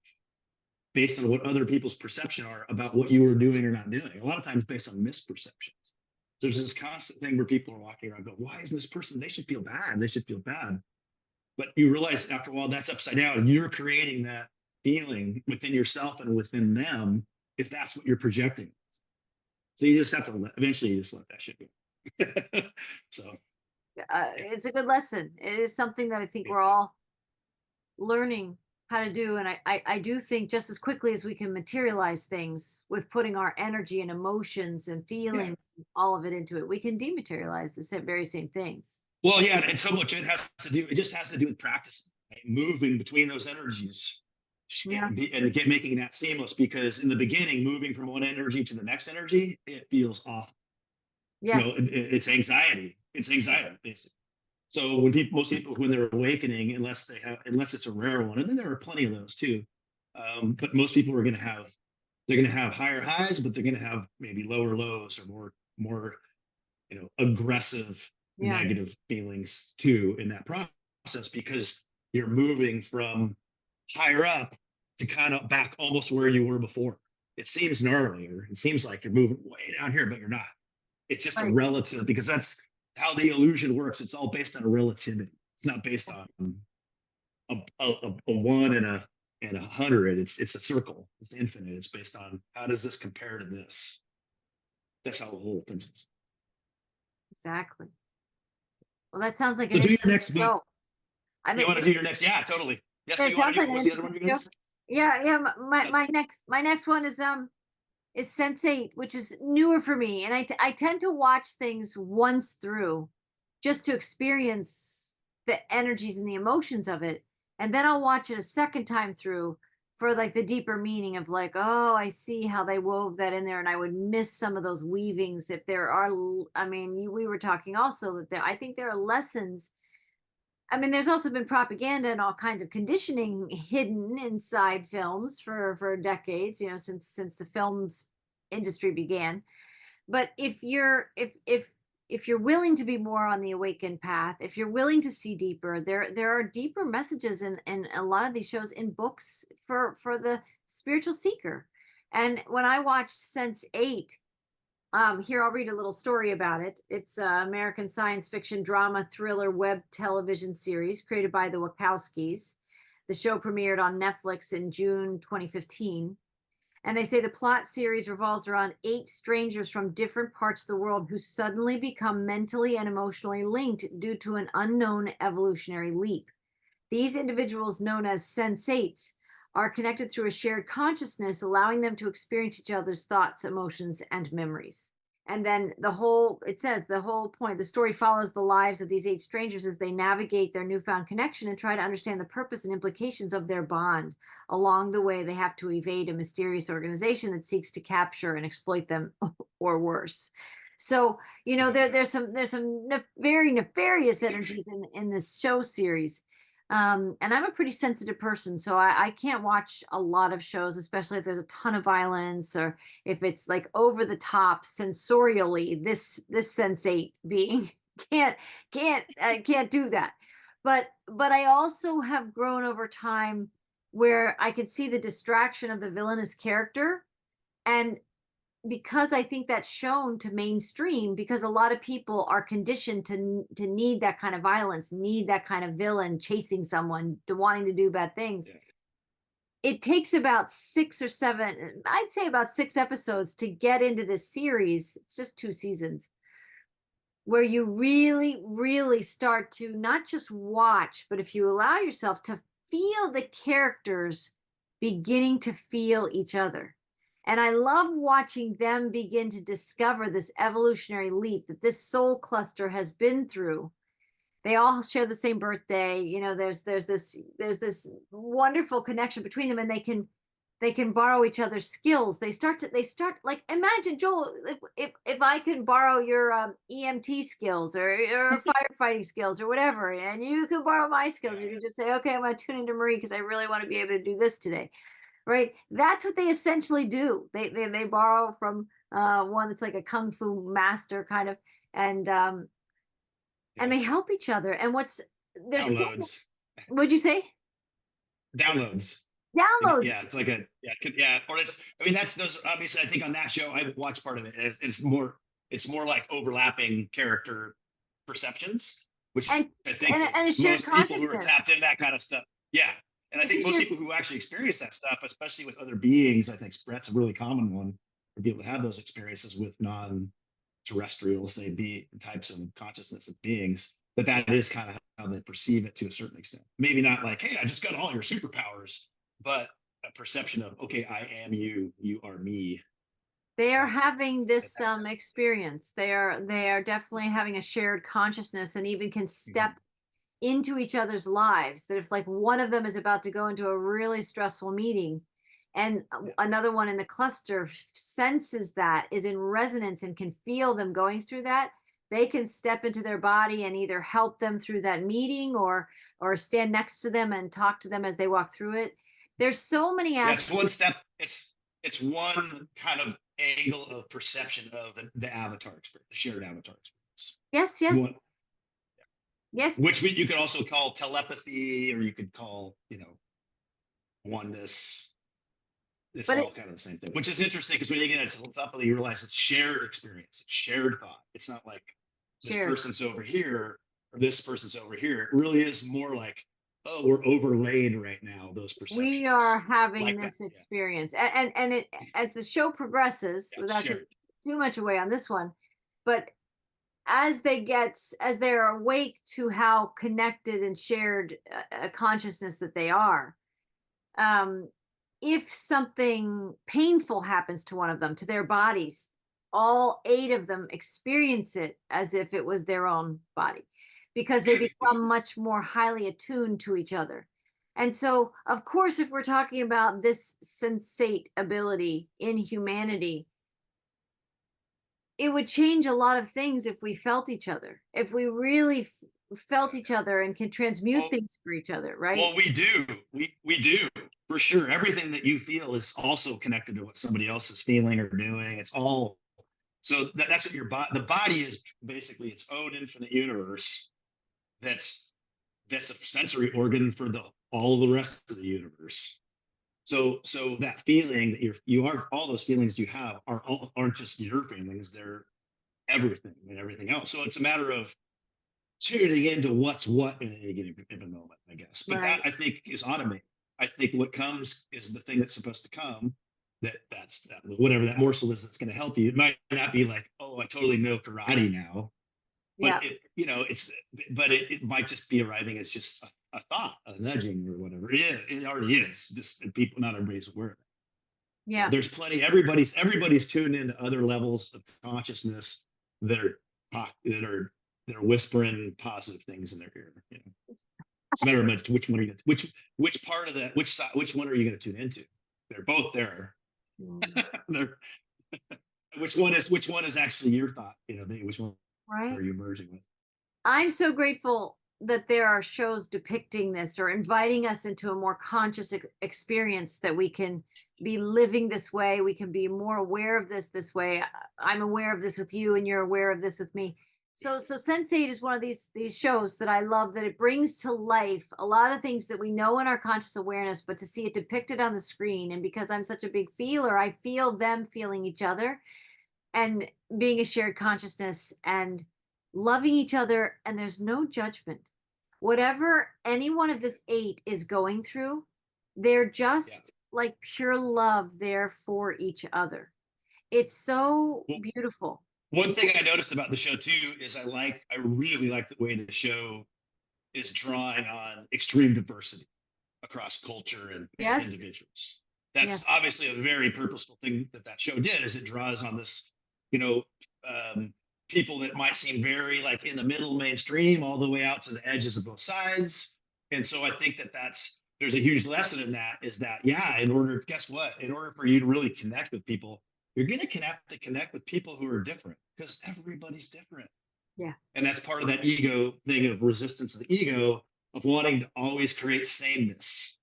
based on what other people's perception are about what you were doing or not doing. A lot of times based on misperceptions. There's this constant thing where people are walking around going, why isn't this person? They should feel bad. They should feel bad. But you realize after a while that's upside down. You're creating that feeling within yourself and within them if that's what you're projecting. So you just have to eventually you just let that shit go. So It's a good lesson. It is something that I think we're all learning how to do. And I do think just as quickly as we can materialize things with putting our energy and emotions and yeah. feelings, and all of it into it, we can dematerialize the very same things. Well, yeah, and so much it just has to do with practicing, right? Moving between those energies Yeah. making that seamless, because in the beginning, moving from one energy to the next energy, it feels awful. Yes. It's anxiety. It's anxiety, basically. So most people, when they're awakening, unless it's a rare one, and then there are plenty of those too. But most people they're going to have higher highs, but they're going to have maybe lower lows or more, aggressive Yeah. negative feelings too in that process, because you're moving from higher up to kind of back almost where you were before. It seems gnarly, or it seems like you're moving way down here, but you're not. It's just a Right. relative, because that's how the illusion works. It's all based on a relativity. It's not based on a one and a 100. It's a circle. It's infinite. It's based on how does this compare to this. That's how the whole thing is. Exactly. Well, that sounds like So an do your interesting next book. show. I You mean, want to do your next? Yeah, totally. Yes. So that you want sounds to do? like What an was the other one interesting you're show. going to? Yeah, yeah. My That's next one is Sense8, which is newer for me, and I tend to watch things once through, just to experience the energies and the emotions of it, and then I'll watch it a second time through for like the deeper meaning of like, oh, I see how they wove that in there, and I would miss some of those weavings if there are. I mean, we were talking also that I think there are lessons. I mean, there's also been propaganda and all kinds of conditioning hidden inside films for decades, since the films industry began. But if you're willing to be more on the awakened path, if you're willing to see deeper, there are deeper messages in a lot of these shows, in books for the spiritual seeker. And when I watch Sense8, here I'll read a little story about it. It's an American science fiction drama thriller web television series created by the Wachowskis. The show premiered on Netflix in June 2015. And they say the plot series revolves around 8 strangers from different parts of the world who suddenly become mentally and emotionally linked due to an unknown evolutionary leap. These individuals, known as sensates, are connected through a shared consciousness, allowing them to experience each other's thoughts, emotions, and memories. And then it says the whole point, the story follows the lives of these 8 strangers as they navigate their newfound connection and try to understand the purpose and implications of their bond. Along the way, they have to evade a mysterious organization that seeks to capture and exploit them, or worse. So, there's some very nefarious energies in this show series. And I'm a pretty sensitive person, so I can't watch a lot of shows, especially if there's a ton of violence, or if it's like over the top sensorially. This sensate being can't do that. But I also have grown over time where I could see the distraction of the villainous character, and because I think that's shown to mainstream, because a lot of people are conditioned to need that kind of violence, need that kind of villain chasing someone, to wanting to do bad things. Yeah. It takes about 6 or 7, I'd say about 6 episodes to get into this series. It's just 2 seasons where you really, really start to not just watch, but if you allow yourself to feel the characters beginning to feel each other. And I love watching them begin to discover this evolutionary leap that this soul cluster has been through. They all share the same birthday. There's this wonderful connection between them, and they can borrow each other's skills. They start like, imagine, Joel, if I can borrow your EMT skills or firefighting skills or whatever, and you can borrow my skills. You can just say, okay, I'm going to tune into Marie because I really want to be able to do this today. Right, that's what they essentially do. They borrow from one that's like a kung fu master kind of, and they help each other. And there's downloads. What'd you say? Downloads. Downloads. Yeah, it's like or that's those. Obviously, I think on that show I watched part of it. It's more like overlapping character perceptions, which and I think and a shared most people who are consciousness. tapped into that kind of stuff. Yeah. And I think most people who actually experience that stuff, especially with other beings, I think that's a really common one for people to have those experiences with non-terrestrial, say, types of consciousness of beings, that is kind of how they perceive it to a certain extent. Maybe not like, hey, I just got all your superpowers, but a perception of, okay, I am you, you are me. They are having this experience. They are definitely having a shared consciousness, and even can step into each other's lives. That if like one of them is about to go into a really stressful meeting, and another one in the cluster senses that, is in resonance, and can feel them going through that, they can step into their body and either help them through that meeting, or stand next to them and talk to them as they walk through it. There's so many aspects. It's one step. It's one kind of angle of perception of the avatar experience, the shared avatar experience. Yes. Yes. Which you could also call telepathy, or you could call, oneness. It's all kind of the same thing, which is interesting, because when you get into telepathy, you realize it's shared experience, it's shared thought. It's not like this person's over here or this person's over here. It really is more like, oh, we're overlaid right now, those perceptions. We are having this experience. And it, as the show progresses, without giving too much away on this one, but as they're awake to how connected and shared a consciousness that they are, if something painful happens to one of them, to their bodies, all 8 of them experience it as if it was their own body, because they become much more highly attuned to each other. And so, of course, if we're talking about this sensate ability in humanity, it would change a lot of things if we felt each other, if we really felt each other and can transmute Well, things for each other, right? well, we do. We do for sure. Everything that you feel is also connected to what somebody else is feeling or doing. It's all so that's what your body. The body is basically its own infinite universe. That's a sensory organ for all the rest of the universe. So that feeling that you are all those feelings you have aren't just your feelings. They're everything and everything else. So it's a matter of tuning into what's what in any given moment, I guess. But Right. that I think is automated. I think what comes is the thing that's supposed to come. That's whatever that morsel is that's going to help you. It might not be like, oh, I totally know karate now, Yeah. but it might just be arriving as just a thought, a nudging or whatever. It already is. Just people, not everybody's aware of it. Yeah. There's plenty. Everybody's tuned into other levels of consciousness that are that are whispering positive things in their ear. It's a matter of which one are you which part of that which one are you going to tune into? They're both there. Mm. They're which one is actually your thought? Which one Right. are you merging with? I'm so grateful that there are shows depicting this or inviting us into a more conscious experience, that we can be living this way. We can be more aware of this way. I'm aware of this with you, and you're aware of this with me. So Sense8 is one of these shows that I love, that it brings to life a lot of things that we know in our conscious awareness, but to see it depicted on the screen. And because I'm such a big feeler, I feel them feeling each other, and being a shared consciousness, and loving each other, and there's no judgment. Whatever any one of this 8 is going through, they're Yeah. just like pure love there for each other. It's so Well, beautiful. one thing I noticed about the show too is I really like the way the show is drawing on extreme diversity across culture and Yes. individuals. Yes. That's obviously a very purposeful thing that show did, is it draws on this, you know, people that might seem very like in the middle mainstream all the way out to the edges of both sides. And so I think there's a huge lesson in that, is that, yeah, guess what? In order for you to really connect with people, you're going to have to connect with people who are different, because everybody's different. Yeah. And that's part of that ego thing, of resistance of the ego, of wanting to always create sameness.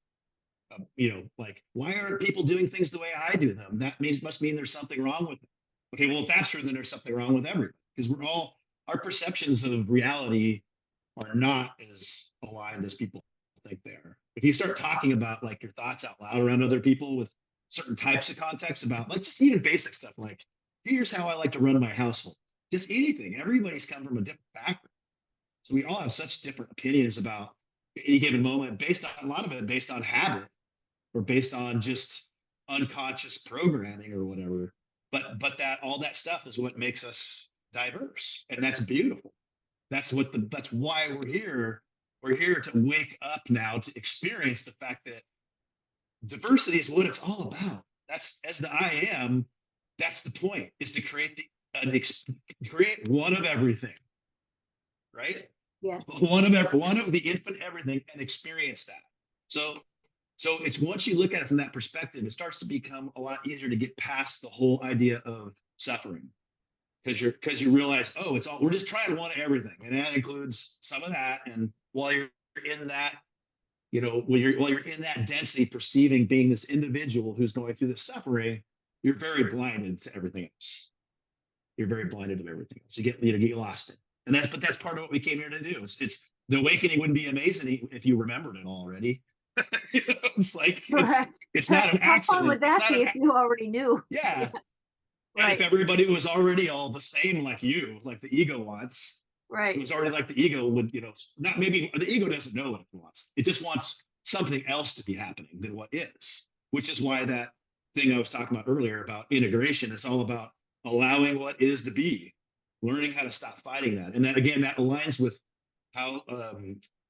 Like, why aren't people doing things the way I do them? That must mean there's something wrong with them. Okay, well, if that's true, then there's something wrong with everybody, because our perceptions of reality are not as aligned as people think they are. If you start talking about like your thoughts out loud around other people with certain types of context about like just even basic stuff, like, here's how I like to run my household, just anything. Everybody's come from a different background. So we all have such different opinions about any given moment, based on a lot of it based on habit, or based on just unconscious programming or whatever. But that all that stuff is what makes us diverse, and that's beautiful. That's why we're here. We're here to wake up now, to experience the fact that diversity is what it's all about. That's, as the I am, that's the point, is to create one of everything, right? Yes. One of the infinite everything, and experience that. So it's, once you look at it from that perspective, it starts to become a lot easier to get past the whole idea of suffering, because you realize, oh, we're just trying one of everything, and that includes some of that. And while you're in that, while you're in that density, perceiving being this individual who's going through this suffering, you're very blinded to everything else. You're very blinded to everything else. You get lost in. And that's part of what we came here to do. It's the awakening wouldn't be amazing if you remembered it already. It's like Correct. it's not an How fun would accident. that be if you already knew? Yeah. And if Right. everybody was already all the same, like like the ego wants, it Right. was already like the ego would, not, maybe the ego doesn't know what it wants. It just wants something else to be happening than what is, which is why that thing I was talking about earlier about integration is all about allowing what is to be, learning how to stop fighting that. And that, again, that aligns with how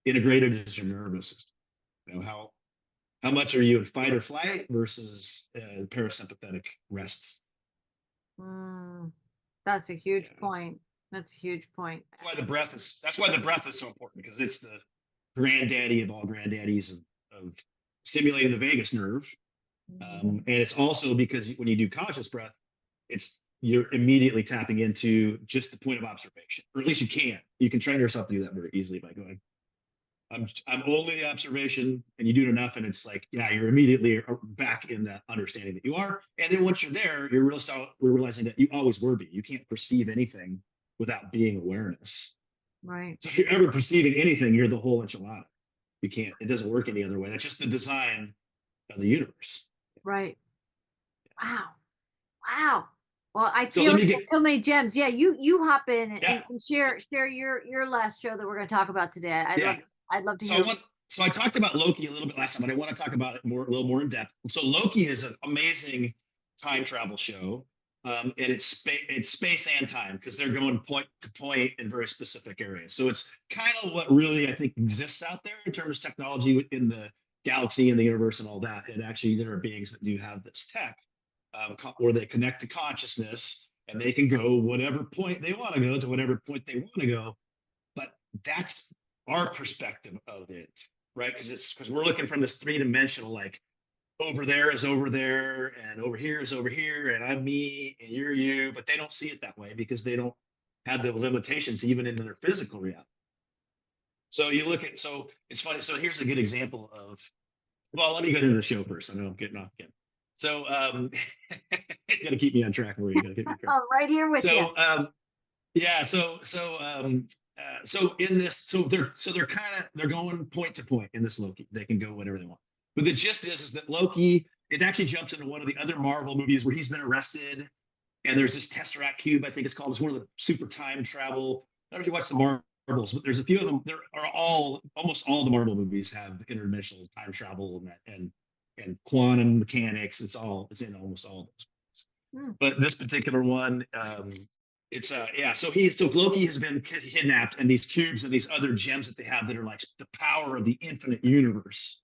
integrated is your nervous system. How much are you in fight or flight versus parasympathetic rests? Mm, that's a huge Yeah. point. That's a huge point. That's why the breath is so important, because it's the granddaddy of all granddaddies of stimulating the vagus nerve. And it's also because when you do conscious breath, it's you're immediately tapping into just the point of observation, or at least you can. You can train yourself to do that very easily by going, I'm only the observation, and you do it enough, and it's like, yeah, you're immediately back in that understanding that you are. And then once you're there, we're realizing that you always were being. You can't perceive anything without being awareness. Right. So if you're ever perceiving anything, you're the whole enchilada. You can't. It doesn't work any other way. That's just the design of the universe. Right. Wow. Wow. Well, I So feel let me like get. there's so many gems. Yeah, you hop in Yeah. and share your last show that we're going to talk about today. Yeah. I'd love to So hear. So I talked about Loki a little bit last time, but I want to talk about it a little more in depth. So Loki is an amazing time travel show, and it's space and time because they're going point to point in very specific areas. So it's kind of what really I think exists out there in terms of technology in the galaxy and the universe and all that. And actually, there are beings that do have this tech where they connect to consciousness and they can go whatever point they want to go to whatever point they want to go. But that's our perspective of it, right? Because we're looking from this three-dimensional, like over there is over there and over here is over here and I'm me and you're you, but they don't see it that way because they don't have the limitations even in their physical reality. So it's funny. So here's a good example of, well, let me go into the show first. I know I'm getting off again. So you got to keep me on track where you got to keep me on track. Right here with you. Yeah. So in this, they're going point to point in this Loki. They can go whatever they want. But the gist is that Loki, it actually jumps into one of the other Marvel movies where he's been arrested, and there's this Tesseract cube, I think it's called. It's one of the super time travel. I don't know if you watch the Marvels, but there's a few of them. There are almost all the Marvel movies have interdimensional time travel and quantum mechanics. It's in almost all of those. But this particular one, so Loki has been kidnapped, and these cubes and these other gems that they have that are like the power of the infinite universe.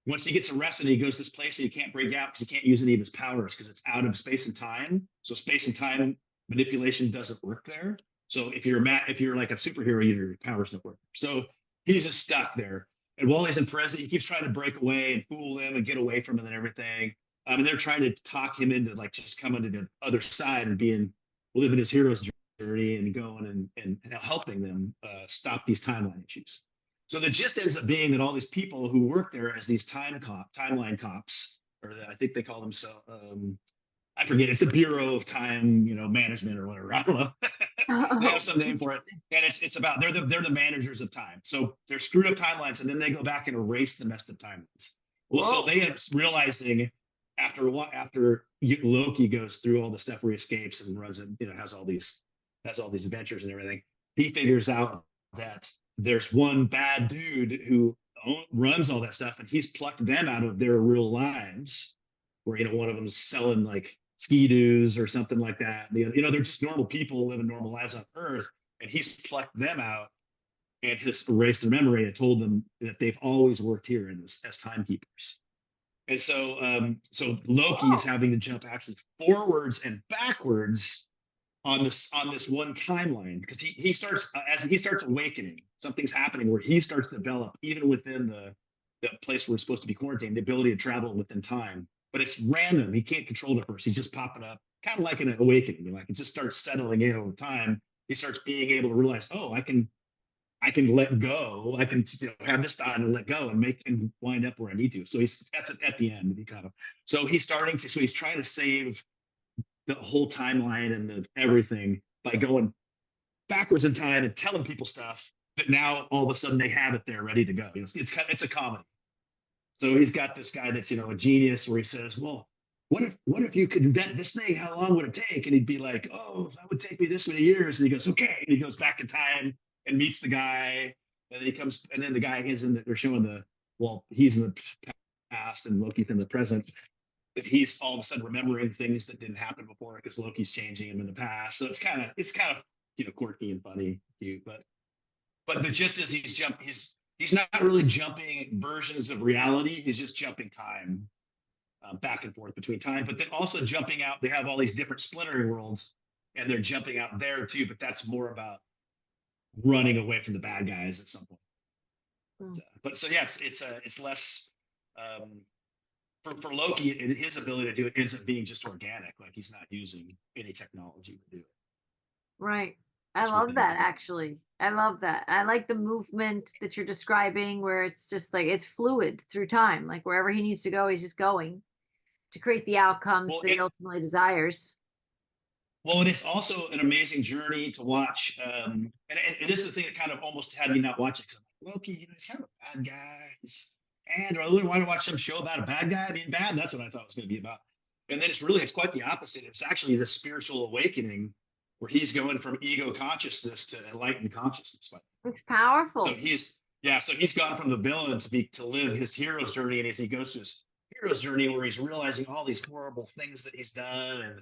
Once he gets arrested, he goes to this place and he can't break out because he can't use any of his powers because it's out of space and time. So space and time manipulation doesn't work there. So if you're like a superhero, your powers don't work. So he's just stuck there. And while he's in prison, he keeps trying to break away and fool them and get away from them and everything. And they're trying to talk him into like just coming to the other side and living his hero's journey and going and helping them stop these timeline issues. So the gist ends up being that all these people who work there as these timeline cops, or I think they call themselves, I forget, it's a Bureau of Time, management or whatever. I don't know. They have some name for it. And it's about, they're the managers of time. So they're screwed up timelines and then they go back and erase the messed up timelines. Well, so they end up realizing after Loki goes through all the stuff where he escapes and runs and has all these adventures and everything, he figures out that there's one bad dude who runs all that stuff, and he's plucked them out of their real lives, where one of them's selling like ski-doos or something like that. They're just normal people living normal lives on Earth, and he's plucked them out and has erased their memory and told them that they've always worked here as timekeepers. And so Loki is having to jump actually forwards and backwards on this one timeline because he starts as he starts awakening, something's happening where he starts to develop even within the place where it's supposed to be quarantined, the ability to travel within time. But it's random. He can't control it first. He's just popping up, kind of like an awakening. Like it just starts settling in over time. He starts being able to realize, oh, I can let go. I can have this time and let go and wind up where I need to. So that's at the end. So he's trying to save the whole timeline and everything by going backwards in time and telling people stuff that now all of a sudden they have it there ready to go. It's a comedy. So he's got this guy that's a genius where he says, well, what if you could invent this thing? How long would it take? And he'd be like, oh, that would take me this many years. And he goes, okay. And he goes back in time and meets the guy. And then the guy he's in the past and Loki's in the present. That he's all of a sudden remembering things that didn't happen before because Loki's changing him in the past. So it's kind of quirky and funny, cute. But the gist is he's not really jumping versions of reality. He's just jumping time back and forth between time. But then also jumping out. They have all these different splintering worlds, and they're jumping out there too. But that's more about running away from the bad guys at some point. But so yeah, it's less. for Loki, his ability to do it ends up being just organic. Like he's not using any technology to do it. Right. I It's love really that neat. actually. I love that. I like the movement that you're describing where it's just like it's fluid through time. Like wherever he needs to go, he's just going to create the outcomes Well, that he ultimately desires. and it's also an amazing journey to watch. And this is the thing that kind of almost had me not watch it because I'm like, Loki, he's kind of a bad guy. And do I really want to watch some show about a bad guy being bad? That's what I thought it was going to be about. And then it's quite the opposite. It's actually the spiritual awakening where he's going from ego consciousness to enlightened consciousness. It's powerful. So he's gone from the villain to live his hero's journey, and as he goes through his hero's journey, where he's realizing all these horrible things that he's done and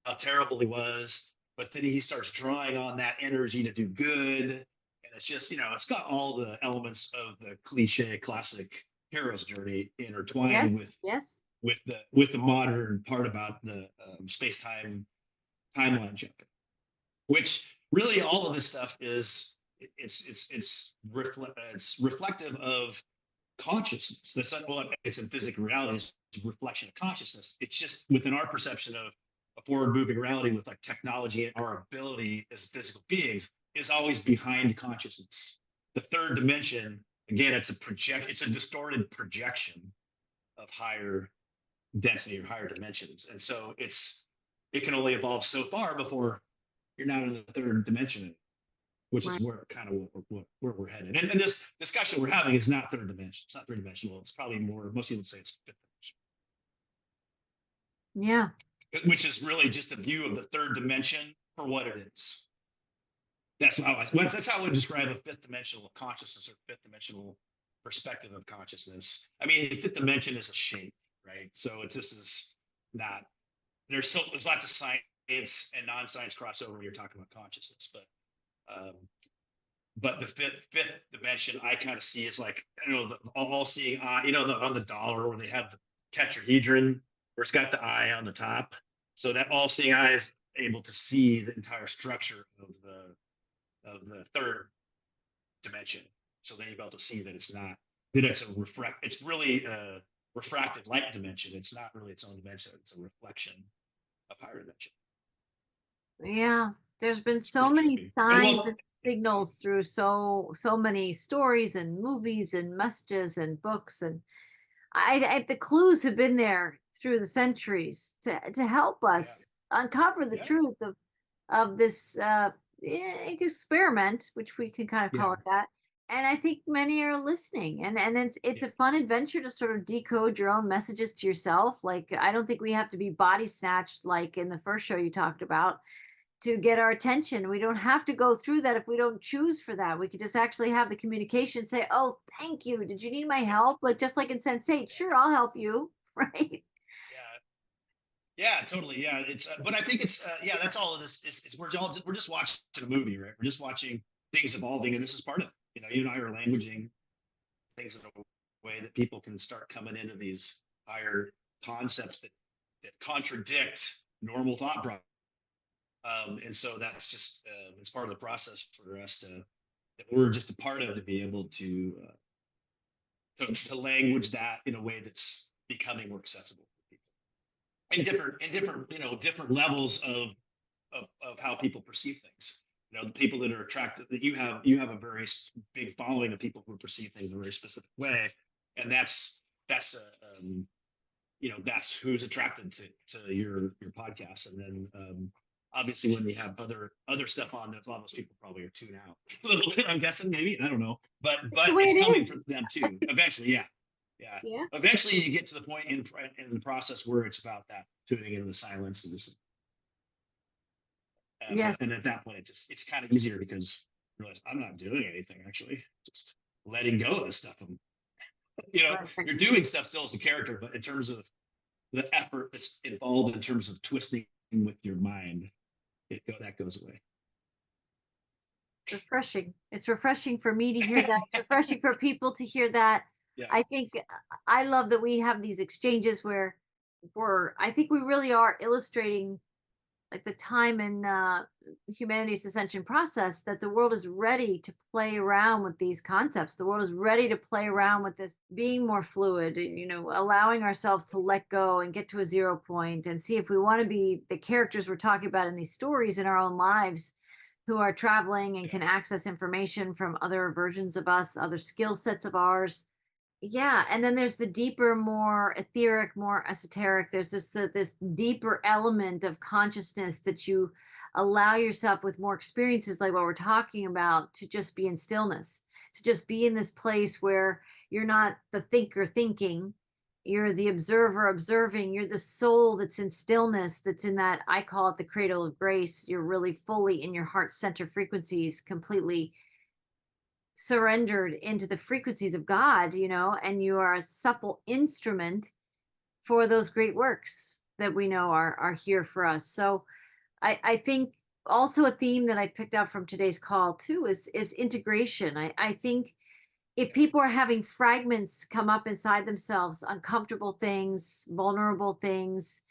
how terrible he was, but then he starts drawing on that energy to do good, and it's just it's got all the elements of the cliche classic hero's journey intertwined with the modern part about the space-time timeline jumping, which really all of this stuff is it's reflective of consciousness. That's not what it's in physical reality. It's a reflection of consciousness. It's just within our perception of a forward-moving reality with like technology and our ability as physical beings is always behind consciousness. The third dimension, again, it's a distorted projection of higher density or higher dimensions, and so it can only evolve so far before you're not in the third dimension, which is where kind of where we're headed. And this discussion we're having is not third dimension. It's not three dimensional. It's probably more. Most people would say it's fifth dimension. Yeah. Which is really just a view of the third dimension for what it is. That's how I would describe a fifth dimensional consciousness or fifth dimensional perspective of consciousness. I mean, the fifth dimension is a shape, right? So this is not. There's lots of science and non-science crossover when you're talking about consciousness, but the fifth dimension I kind of see is like the all-seeing eye. On the dollar where they have the tetrahedron where it's got the eye on the top, so that all-seeing eye is able to see the entire structure of the third dimension. So then you're able to see that it's really a refracted light dimension. It's not really its own dimension. It's a reflection of higher dimension. Yeah, there's been so many signs and signals through so many stories and movies and messages and books, and the clues have been there through the centuries to help us uncover the truth of this experiment, which we can kind of call it that. And I think many are listening, and it's a fun adventure to sort of decode your own messages to yourself. Like, I don't think we have to be body snatched like in the first show you talked about to get our attention. We don't have to go through that if we don't choose for that. We could just actually have the communication, say, "Oh, thank you. Did you need my help?" Like just like in Sense8, sure, I'll help you, right? Yeah, totally. Yeah, but I think it's that's all of this is we're just watching a movie, right? We're just watching things evolving, and this is part of it. You and I are languaging things in a way that people can start coming into these higher concepts that contradict normal thought process. And so that's just it's part of the process for us that we're just a part of, to be able to language that in a way that's becoming more accessible for people in different levels of how people perceive things. The people that are attracted, that you have a very big following of people who perceive things in a very specific way, and that's who's attracted to your podcast. And then obviously when we have other stuff on, a lot of those people probably are tuned out a little bit, I'm guessing, maybe, I don't know, but it's coming from them too eventually. Yeah. Eventually you get to the point in the process where it's about that tuning into the silence and just and at that point it's kind of easier because you realize I'm not doing anything, actually, just letting go of this stuff. You're doing stuff still as a character, but in terms of the effort that's involved in terms of twisting with your mind, that goes away. Refreshing. It's refreshing for me to hear that. It's refreshing for people to hear that. I think I love that we have these exchanges where I think we really are illustrating like the time in humanity's ascension process, that the world is ready to play around with these concepts. The world is ready to play around with this, being more fluid, and, allowing ourselves to let go and get to a zero point and see if we want to be the characters we're talking about in these stories in our own lives, who are traveling and can access information from other versions of us, other skill sets of ours. Yeah, and then there's the deeper, more etheric, more esoteric. There's this deeper element of consciousness that you allow yourself, with more experiences like what we're talking about, to just be in stillness, to just be in this place where you're not the thinker thinking, you're the observer observing, you're the soul that's in stillness, that's in that, I call it the cradle of grace. You're really fully in your heart center frequencies, completely surrendered into the frequencies of God, and you are a supple instrument for those great works that we know are here for us. So I think also a theme that I picked up from today's call too is integration. I think if people are having fragments come up inside themselves, uncomfortable things, vulnerable things,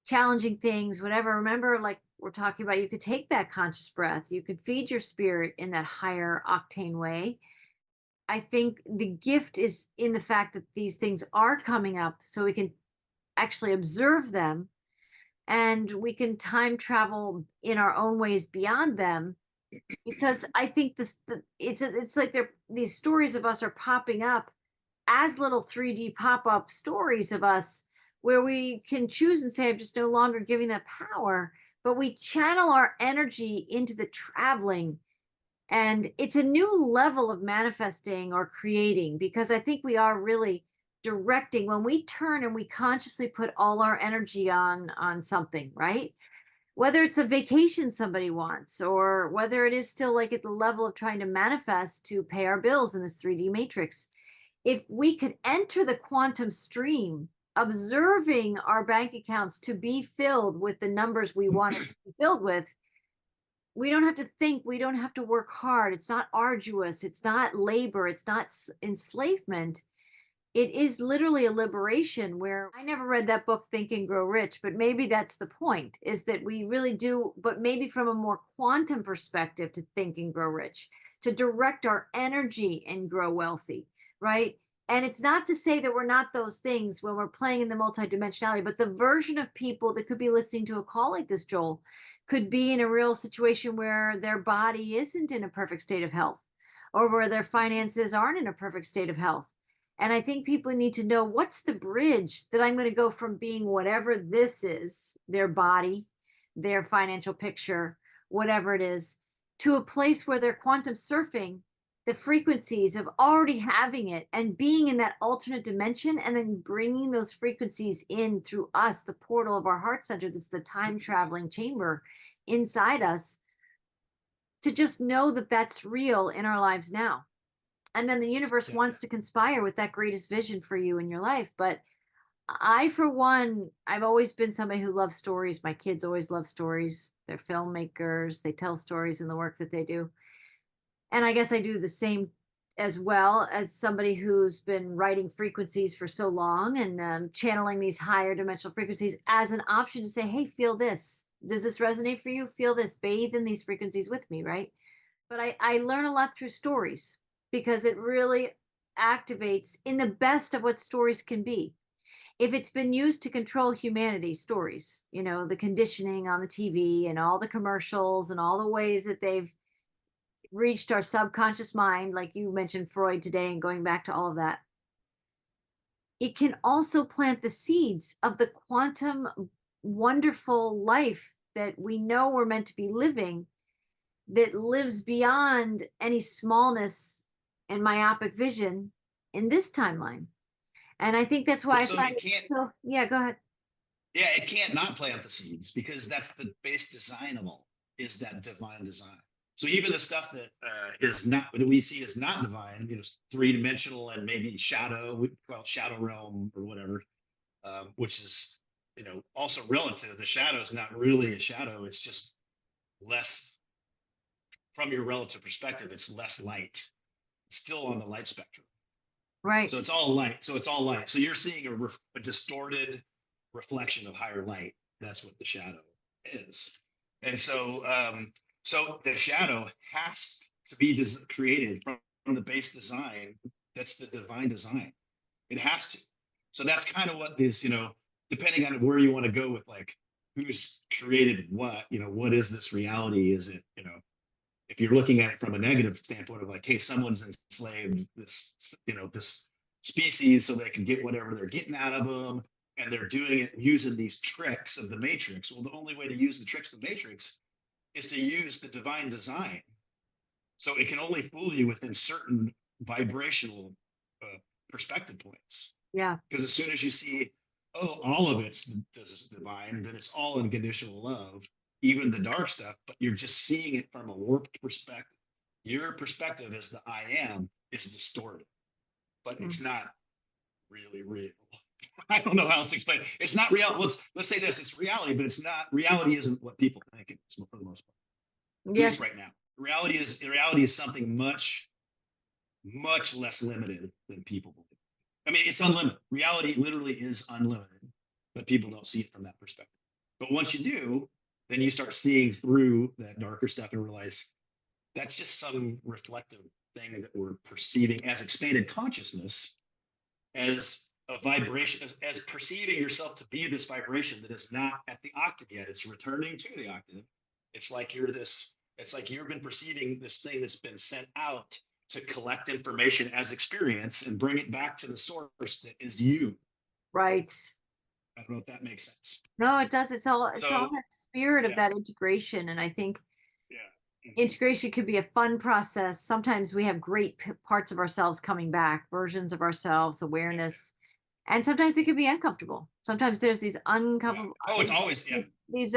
challenging things, whatever, remember, like we're talking about, you could take that conscious breath, you could feed your spirit in that higher octane way. I think the gift is in the fact that these things are coming up, so we can actually observe them, and we can time travel in our own ways beyond them. Because I think it's like these stories of us are popping up as little 3D pop-up stories of us, where we can choose and say, I'm just no longer giving that power, but we channel our energy into the traveling. And it's a new level of manifesting or creating, because I think we are really directing when we turn and we consciously put all our energy on something, right? Whether it's a vacation somebody wants, or whether it is still like at the level of trying to manifest to pay our bills in this 3D matrix. If we could enter the quantum stream, observing our bank accounts to be filled with the numbers we want it to be filled with, we don't have to think, we don't have to work hard. It's not arduous, it's not labor, it's not enslavement. It is literally a liberation. Where I never read that book, Think and Grow Rich, but maybe that's the point, is that we really do, but maybe from a more quantum perspective, to think and grow rich, to direct our energy and grow wealthy, right? And it's not to say that we're not those things when we're playing in the multidimensionality, but the version of people that could be listening to a call like this, Joel, could be in a real situation where their body isn't in a perfect state of health, or where their finances aren't in a perfect state of health. And I think people need to know, what's the bridge that I'm going to go from being whatever this is, their body, their financial picture, whatever it is, to a place where they're quantum surfing the frequencies of already having it and being in that alternate dimension, and then bringing those frequencies in through us, the portal of our heart center, that's the time traveling chamber inside us, to just know that that's real in our lives now. And then the universe wants to conspire with that greatest vision for you in your life. But I, for one, I've always been somebody who loves stories. My kids always love stories. They're filmmakers. They tell stories in the work that they do. And I guess I do the same, as well as somebody who's been writing frequencies for so long, and channeling these higher dimensional frequencies as an option to say, hey, feel this. Does this resonate for you? Feel this. Bathe in these frequencies with me, right? But I learn a lot through stories, because it really activates in the best of what stories can be. If it's been used to control humanity, stories, the conditioning on the TV and all the commercials and all the ways that they've reached our subconscious mind, like you mentioned Freud today, and going back to all of that, it can also plant the seeds of the quantum wonderful life that we know we're meant to be living, that lives beyond any smallness and myopic vision in this timeline. And I think that's why I find it so, yeah, go ahead. Yeah, it can't not plant the seeds, because that's the base design of all, is that divine design. So even the stuff that is not, that we see as not divine, 3-dimensional and maybe shadow, we call it shadow realm or whatever, which is, also relative. The shadow is not really a shadow. It's just less, from your relative perspective, it's less light. It's still on the light spectrum. Right. So it's all light. So you're seeing a distorted reflection of higher light. That's what the shadow is. And so the shadow has to be created from the base design. That's the divine design. It has to. So that's kind of what this, depending on where you want to go with like who's created what, what is this reality? Is it, if you're looking at it from a negative standpoint of like, hey, someone's enslaved this species so they can get whatever they're getting out of them, and they're doing it using these tricks of the matrix. Well, the only way to use the tricks of the matrix is to use the divine design. So it can only fool you within certain vibrational perspective points. Yeah. Because as soon as you see, oh, all of it's divine, then it's all unconditional love, even the dark stuff, but you're just seeing it from a warped perspective. Your perspective as the I am is distorted, but it's not really real. I don't know how else to explain it. It's not real. Let's say this, it's reality, but it's not, reality isn't what people think it is for the most part. At least right now. Reality is something much, much less limited than people believe. I mean, it's unlimited. Reality literally is unlimited, but people don't see it from that perspective. But once you do, then you start seeing through that darker stuff and realize that's just some reflective thing that we're perceiving as expanded consciousness, as a vibration, as perceiving yourself to be this vibration that is not at the octave yet. It's returning to the octave. It's like you've been perceiving this thing that's been sent out to collect information as experience and bring it back to the source that is you. Right. I don't know if that makes sense. No, it does. It's all that spirit of that integration. And I think integration could be a fun process. Sometimes we have great parts of ourselves coming back, versions of ourselves, awareness. And sometimes it can be uncomfortable. Sometimes there's these uncomfortable. Oh, it's always these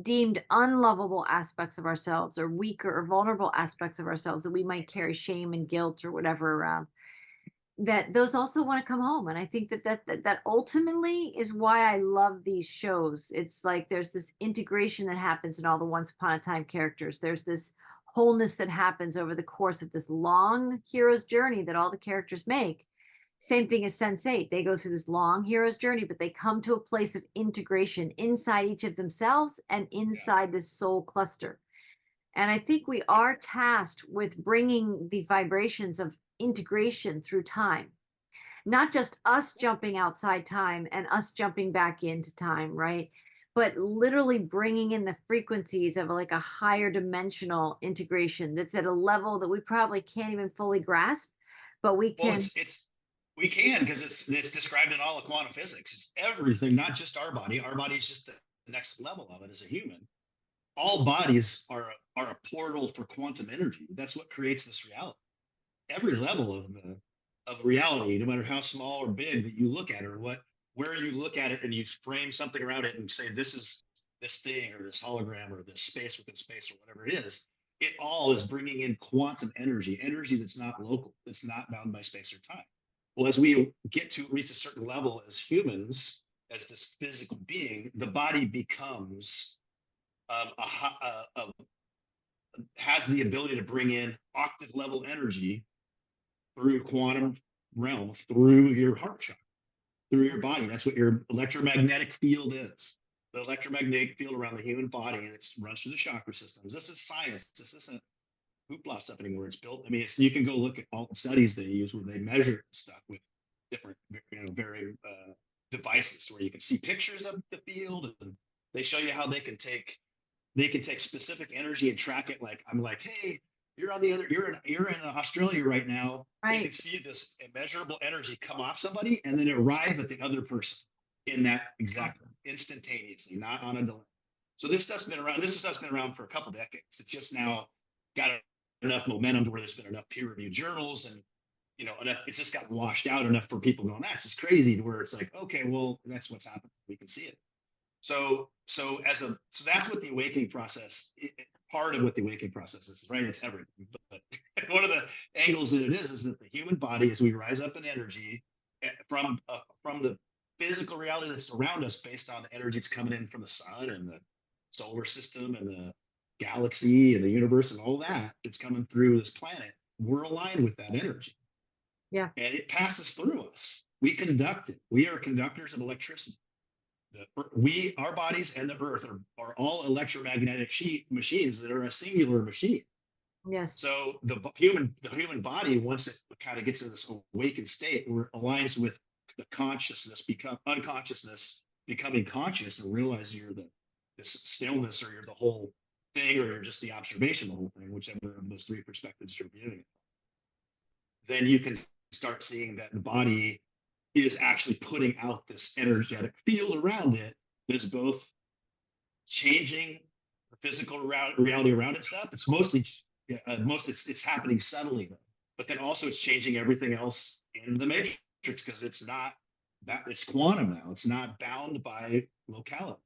deemed unlovable aspects of ourselves, or weaker or vulnerable aspects of ourselves that we might carry shame and guilt or whatever around. That those also want to come home, and I think that ultimately is why I love these shows. It's like there's this integration that happens in all the Once Upon a Time characters. There's this wholeness that happens over the course of this long hero's journey that all the characters make. Same thing as Sense8. They go through this long hero's journey, but they come to a place of integration inside each of themselves and inside this soul cluster. And I think we are tasked with bringing the vibrations of integration through time, not just us jumping outside time and us jumping back into time, right? But literally bringing in the frequencies of like a higher dimensional integration that's at a level that we probably can't even fully grasp, but we can. Well, we can, because it's described in all of quantum physics. It's everything, not just our body. Our body is just the next level of it as a human. All bodies are a portal for quantum energy. That's what creates this reality. Every level of reality, no matter how small or big that you look at, or where you look at it and you frame something around it and say this is this thing or this hologram or this space within space or whatever it is, it all is bringing in quantum energy that's not local, that's not bound by space or time. Well, as we get to reach a certain level as humans, as this physical being, the body becomes has the ability to bring in octave level energy through quantum realm, through your heart chakra, through your body. That's what your electromagnetic field is. The electromagnetic field around the human body, and it runs through the chakra systems. This is science. This isn't hoopla stuff anymore. It's built. I mean, you can go look at all the studies they use where they measure stuff with different, very devices, where you can see pictures of the field, and they show you how they can take specific energy and track it. Like, I'm like, hey, you're in Australia right now. Right. You can see this immeasurable energy come off somebody and then arrive at the other person in that exact instantaneously, not on a delay. So this stuff's been around. This stuff's been around for a couple decades. It's just now got enough momentum to where there's been enough peer-reviewed journals, and enough. It's just got washed out enough for people going, that's just crazy, to where it's like, okay, well, that's what's happening. We can see it. So that's what the awakening process. Part of what the awakening process is, right? It's everything. But one of the angles that it is that the human body, as we rise up in energy from the physical reality that's around us, based on the energy that's coming in from the sun and the solar system and the galaxy and the universe and all that, it's coming through this planet. We're aligned with that energy. Yeah. And it passes through us. We conduct it. We are conductors of electricity. our bodies and the earth are all electromagnetic machines that are a singular machine. Yes. So the human body, once it kind of gets in this awakened state, where it aligns with the consciousness, unconsciousness becoming conscious, and realize you're this stillness, or you're the whole thing, or you're just the observation, the whole thing, whichever of those three perspectives you're viewing it. Then you can start seeing that the body is actually putting out this energetic field around it that is both changing the physical reality around itself. It's mostly it's happening subtly though, but then also it's changing everything else in the matrix, because it's not that, it's quantum now. It's not bound by locality.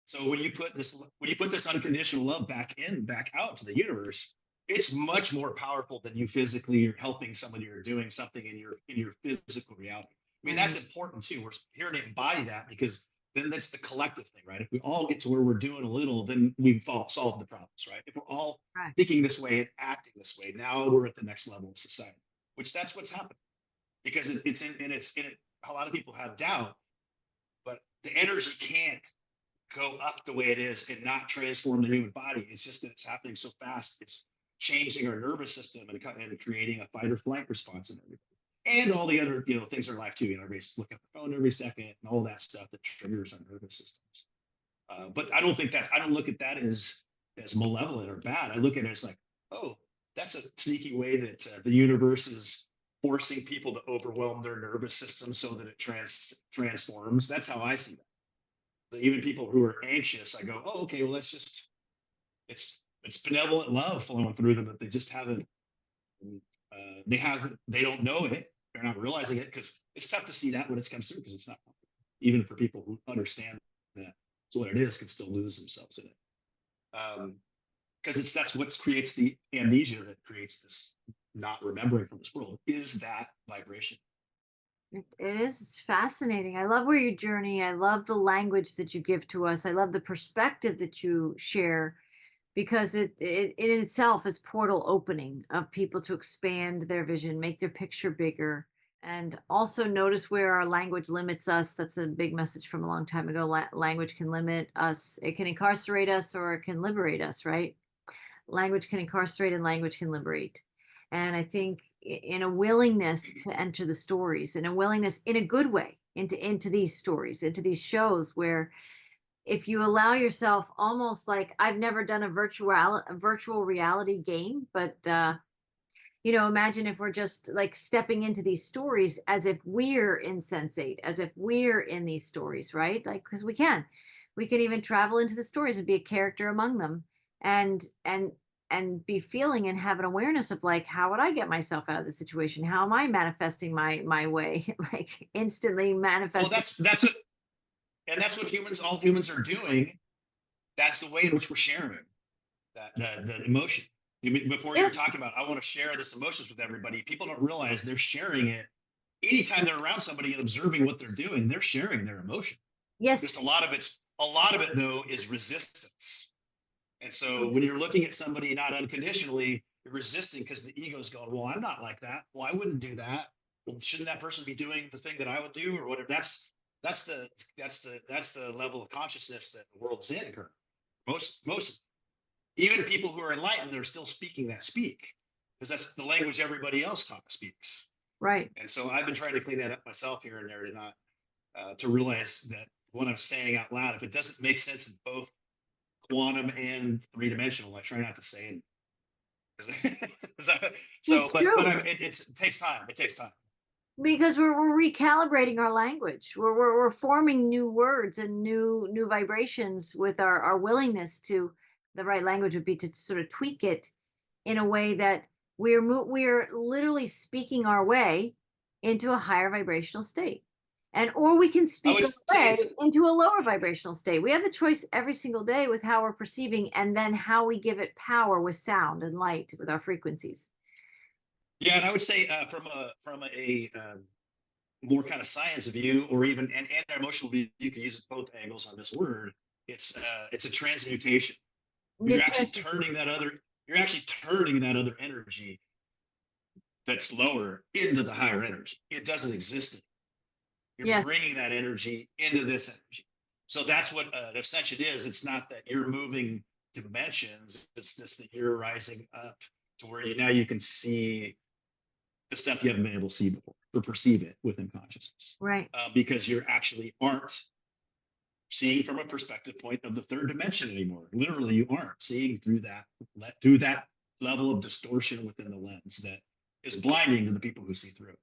So when you put this unconditional love back out to the universe, it's much more powerful than you physically are helping somebody or doing something in your physical reality. I mean, that's important too. We're here to embody that, because then that's the collective thing, right? If we all get to where we're doing a little, then we've solved the problems, right? If we're all thinking this way and acting this way, now we're at the next level of society, which that's what's happening. Because it's in it. A lot of people have doubt, but the energy can't go up the way it is and not transform the human body. It's just that it's happening so fast. It's changing our nervous system and creating a fight or flight response in everything. And all the other, things in our life too. Everybody's looking at the phone every second and all that stuff that triggers our nervous systems. But I don't look at that as malevolent or bad. I look at it as like, oh, that's a sneaky way that the universe is forcing people to overwhelm their nervous system so that it transforms. That's how I see that. But even people who are anxious, I go, oh, okay, well, that's just, it's benevolent love flowing through them, that they just haven't, they don't know it. They're not realizing it, because it's tough to see that when it comes through, because it's not, even for people who understand that it's what it is, can still lose themselves in it. Because that's what creates the amnesia, that creates this not remembering from this world, is that vibration. It is. It's fascinating. I love where you journey. I love the language that you give to us. I love the perspective that you share, because it in itself is portal opening of people to expand their vision, make their picture bigger, and also notice where our language limits us. That's a big message from a long time ago. Language can limit us. It can incarcerate us, or it can liberate us, right? Language can incarcerate and language can liberate. And I think in a willingness to enter the stories, in a willingness, in a good way, into these stories, into these shows, where if you allow yourself, almost like, I've never done a virtual reality game, but imagine if we're just like stepping into these stories as if we're insensate, as if we're in these stories, right? Like, because we can even travel into the stories and be a character among them, and be feeling and have an awareness of, like, how would I get myself out of the situation? How am I manifesting my way? Like, instantly manifesting. Well, that's what all humans are doing. That's the way in which we're sharing the emotion. Before you were talking about, I want to share this emotions with everybody. People don't realize they're sharing it. Anytime they're around somebody and observing what they're doing, they're sharing their emotion. Yes. Just a lot of it though is resistance. And so when you're looking at somebody not unconditionally, you're resisting because the ego's going, well, I'm not like that. Well, I wouldn't do that. Well, shouldn't that person be doing the thing that I would do, or whatever? That's the level of consciousness that the world's in. Most even people who are enlightened, they're still speaking that speak, because that's the language everybody else speaks. Right. And so I've been trying to clean that up myself here and there, to not to realize that what I'm saying out loud, if it doesn't make sense in both quantum and three-dimensional, I try not to say it. It takes time. It takes time. Because we're recalibrating our language. We're forming new words and new vibrations with our willingness to. The right language would be to sort of tweak it in a way that we're literally speaking our way into a higher vibrational state. Or we can speak our way into a lower vibrational state. We have the choice every single day with how we're perceiving, and then how we give it power with sound and light, with our frequencies. Yeah, and I would say from a more kind of science view, or even an emotional view, you can use it both angles on this word. It's a transmutation. You're actually turning that other energy that's lower into the higher energy. It doesn't exist. You're bringing that energy into this energy. So that's what an ascension is. It's not that you're moving dimensions. It's just that you're rising up to where now you can see the stuff you haven't been able to see before or perceive it within consciousness. Right. Because you actually aren't seeing from a perspective point of the third dimension anymore. Literally, you aren't seeing through that level of distortion within the lens that is blinding to the people who see through it,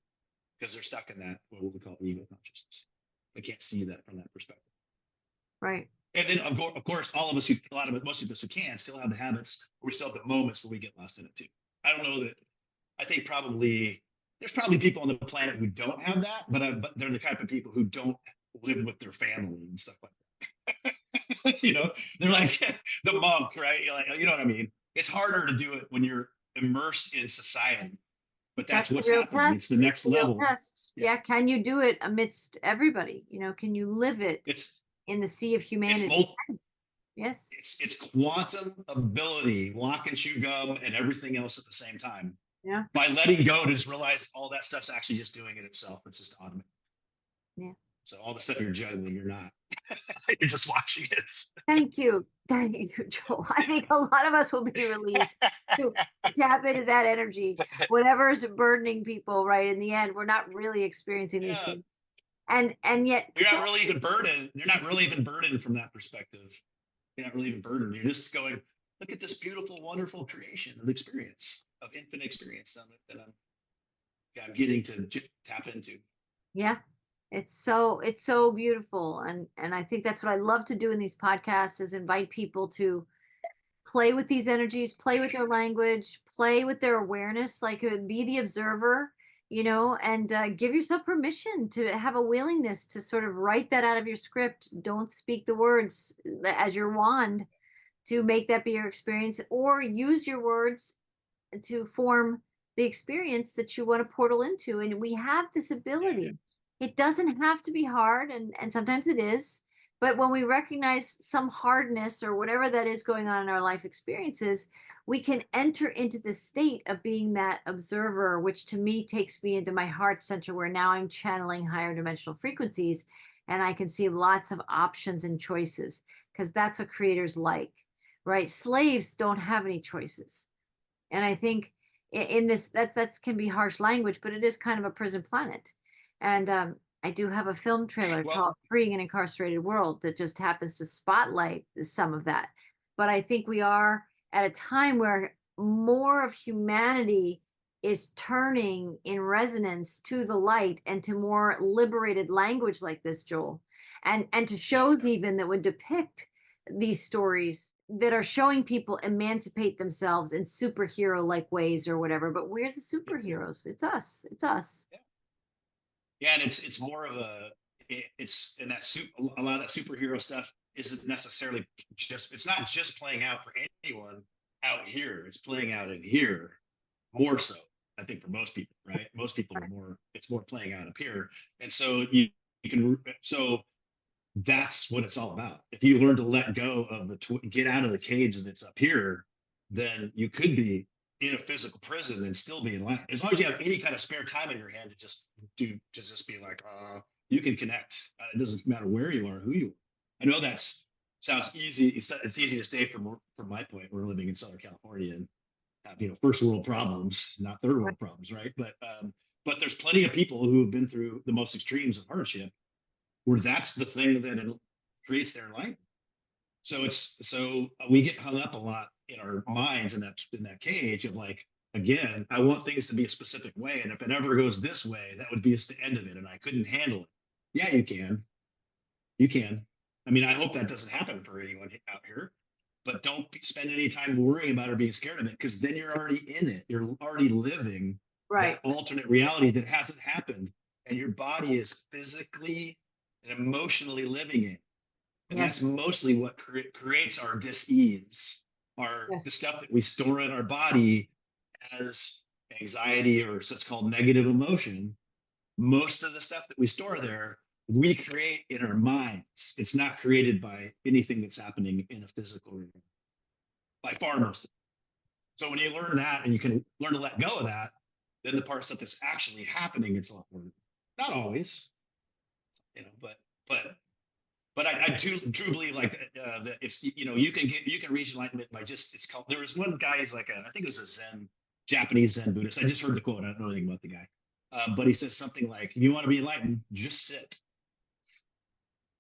because they're stuck in that what we call ego consciousness. They can't see that from that perspective. Right. And then of course, all of us most of us who can still have the habits, or we still have the moments where we get lost in it too. I don't know that. I think there's probably people on the planet who don't have that, but they're the type of people who don't live with their family and stuff like that. They're like the monk, right? You know what I mean? It's harder to do it when you're immersed in society, but that's what's the real happening. test. It's the next the real level. test. Yeah. Can you do it amidst everybody? Can you live it in the sea of humanity? Yes. It's quantum ability, lock and chew gum, and everything else at the same time. Yeah. By letting go to just realize all that stuff's actually just doing it itself. It's just automatic. Yeah. So all the stuff you're juggling, you're not. You're just watching it. Thank you, Joel. I think a lot of us will be relieved to tap into that energy. Whatever's burdening people, right? In the end, we're not really experiencing these things, and yet you're not really even burdened. You're not really even burdened from that perspective. You're not really even burdened. You're just going, look at this beautiful, wonderful creation of experience, of infinite experience that I'm getting to tap into. Yeah. It's so beautiful. And I think that's what I love to do in these podcasts, is invite people to play with these energies, play with their language, play with their awareness, like be the observer, and give yourself permission to have a willingness to sort of write that out of your script. Don't speak the words as your wand to make that be your experience, or use your words to form the experience that you want to portal into. And we have this ability. It doesn't have to be hard, and sometimes it is. But when we recognize some hardness or whatever that is going on in our life experiences, we can enter into the state of being that observer, which to me takes me into my heart center, where now I'm channeling higher dimensional frequencies, and I can see lots of options and choices, because that's what creators like, right? Slaves don't have any choices. And I think in this, that can be harsh language, but it is kind of a prison planet. And I do have a film trailer called Freeing an Incarcerated World that just happens to spotlight some of that. But I think we are at a time where more of humanity is turning in resonance to the light and to more liberated language like this, Joel, and to shows even that would depict these stories that are showing people emancipate themselves in superhero like ways or whatever. But we're the superheroes. It's us. Yeah, and it's more of it's in that a lot of that superhero stuff isn't necessarily it's not just playing out for anyone out here. It's playing out in here more so, I think, for most people, right? Most people it's more playing out up here. And so so that's what it's all about. If you learn to let go of get out of the cage that's up here, then you could be in a physical prison and still be in line. As long as you have any kind of spare time in your hand to just be like, you can connect. It doesn't matter where you are, who you are. I know that sounds easy. It's easy to say from my point. We're living in Southern California and have, first world problems, not third world problems, right? But there's plenty of people who have been through the most extremes of hardship, where that's the thing that creates their life. So we get hung up a lot in our minds in that cage of like, again, I want things to be a specific way, and if it ever goes this way, that would be the end of it, and I couldn't handle it. Yeah, you can. I mean, I hope that doesn't happen for anyone out here, but don't spend any time worrying about or being scared of it, because then you're already in it. You're already living that alternate reality that hasn't happened, and your body is physically and emotionally living it. And that's mostly what creates our dis-ease, the stuff that we store in our body as anxiety or what's called negative emotion. Most of the stuff that we store there, we create in our minds. It's not created by anything that's happening in a physical realm, by far most of it. So when you learn that and you can learn to let go of that, then the part of stuff that's actually happening, it's a lot more. Not always, but But I do believe like that if you can reach enlightenment by just it's called. There was one guy, he's like I think it was a Japanese Zen Buddhist. I just heard the quote. I don't know anything about the guy, but he says something like, "You want to be enlightened? Just sit.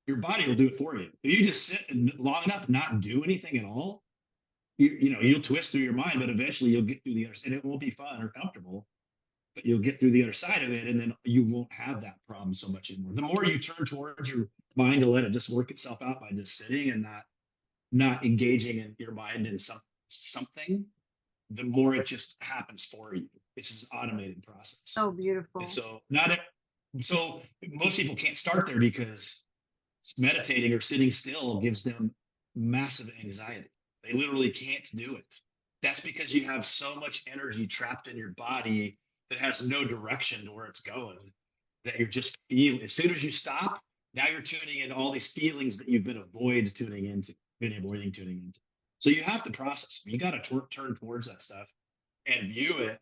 Your body will do it for you. If you just sit and long enough, not do anything at all, you'll twist through your mind, but eventually you'll get through the other side. It won't be fun or comfortable, but you'll get through the other side of it, and then you won't have that problem so much anymore. The more you turn towards your mind to let it just work itself out by just sitting and not engaging in your mind in something, the more it just happens for you. It's just an automated process. So beautiful. And so most people can't start there because meditating or sitting still gives them massive anxiety. They literally can't do it. That's because you have so much energy trapped in your body that has no direction to where it's going, that you're just feeling. As soon as you stop, now you're tuning in all these feelings that you've been avoiding tuning into. So you have to process. You got to turn towards that stuff and view it.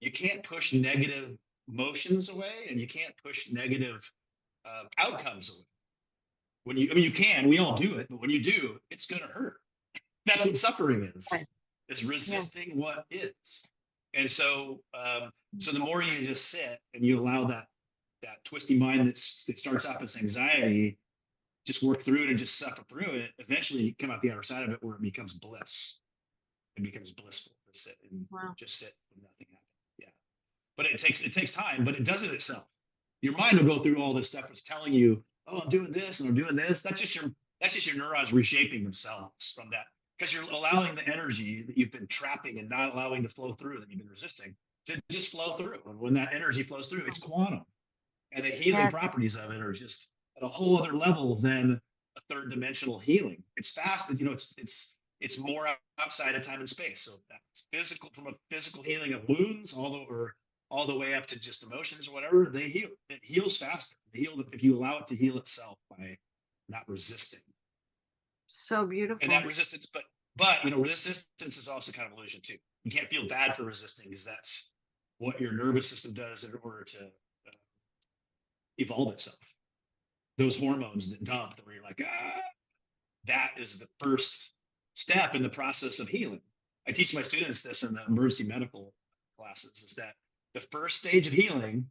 You can't push negative emotions away, and you can't push negative outcomes away. You can. We all do it, but when you do, it's going to hurt. That's what suffering is. Right. Is resisting what is. And so, so the more you just sit and you allow that twisty mind that starts off as anxiety, just work through it and just suffer through it. Eventually, you come out the other side of it where it becomes bliss. It becomes blissful to sit and just sit when nothing happens. Yeah, but it takes time, but it does it itself. Your mind will go through all this stuff. It's telling you, "Oh, I'm doing this and I'm doing this." That's just your neurons reshaping themselves from that. Because you're allowing the energy that you've been trapping and not allowing to flow through, that you've been resisting, to just flow through. And when that energy flows through, it's quantum. And the healing properties of it are just at a whole other level than a third dimensional healing. It's fast, it's more outside of time and space. So that's physical, from a physical healing of wounds all the way up to just emotions or whatever, they heal. It heals faster. If you allow it to heal itself by not resisting. So beautiful. And that resistance, but resistance is also kind of illusion too. You can't feel bad for resisting because that's what your nervous system does in order to evolve itself. Those hormones that dump, where you're like, that is the first step in the process of healing. I teach my students this in the emergency medical classes, is that the first stage of healing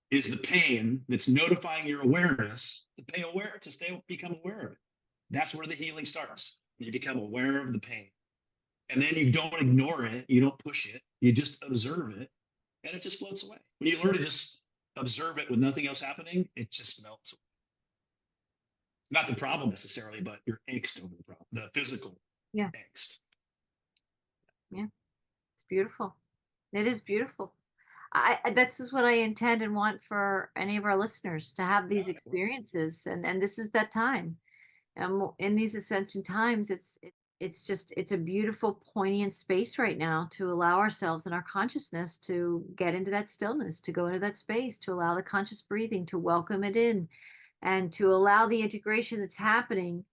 is the pain that's notifying your awareness to become aware of it. That's where the healing starts. You become aware of the pain. And then you don't ignore it. You don't push it. You just observe it. And it just floats away. When you learn to just observe it with nothing else happening, it just melts away. Not the problem necessarily, but your angst over the problem, the physical angst. Yeah, it's beautiful. It is beautiful. This is what I intend and want for any of our listeners, to have these experiences. And this is that time. In these ascension times, it's a beautiful, poignant space right now to allow ourselves and our consciousness to get into that stillness, to go into that space, to allow the conscious breathing, to welcome it in, and to allow the integration that's happening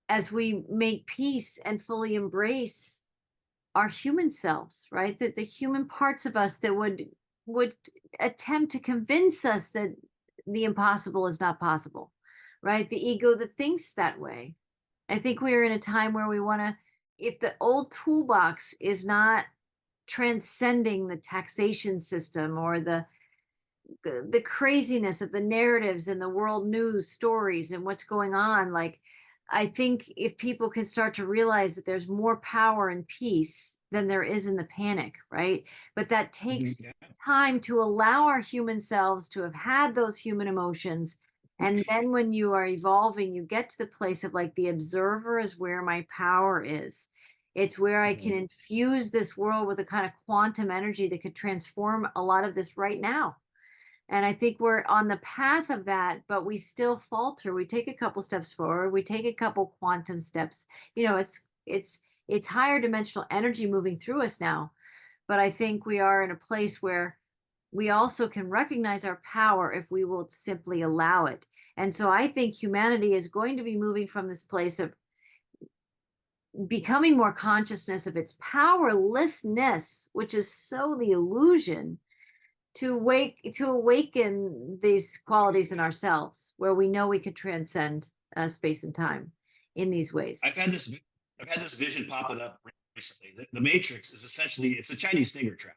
as we make peace and fully embrace our human selves, right? That the human parts of us that would attempt to convince us that the impossible is not possible. Right? The ego that thinks that way. I think we're in a time where we want to, if the old toolbox is not transcending the taxation system or the craziness of the narratives and the world news stories and what's going on, like, I think if people can start to realize that there's more power and peace than there is in the panic, right? But that takes time to allow our human selves to have had those human emotions. And then when you are evolving, you get to the place of like, the observer is where my power is. It's where I can infuse this world with a kind of quantum energy that could transform a lot of this right now. And I think we're on the path of that, but we still falter. We take a couple steps forward. We take a couple quantum steps. It's higher dimensional energy moving through us now. But I think we are in a place where we also can recognize our power if we will simply allow it. And so I think humanity is going to be moving from this place of becoming more consciousness of its powerlessness, which is so the illusion, to awaken these qualities in ourselves, where we know we could transcend space and time in these ways. I've had this vision popping up recently. The Matrix is essentially, it's a Chinese finger trap.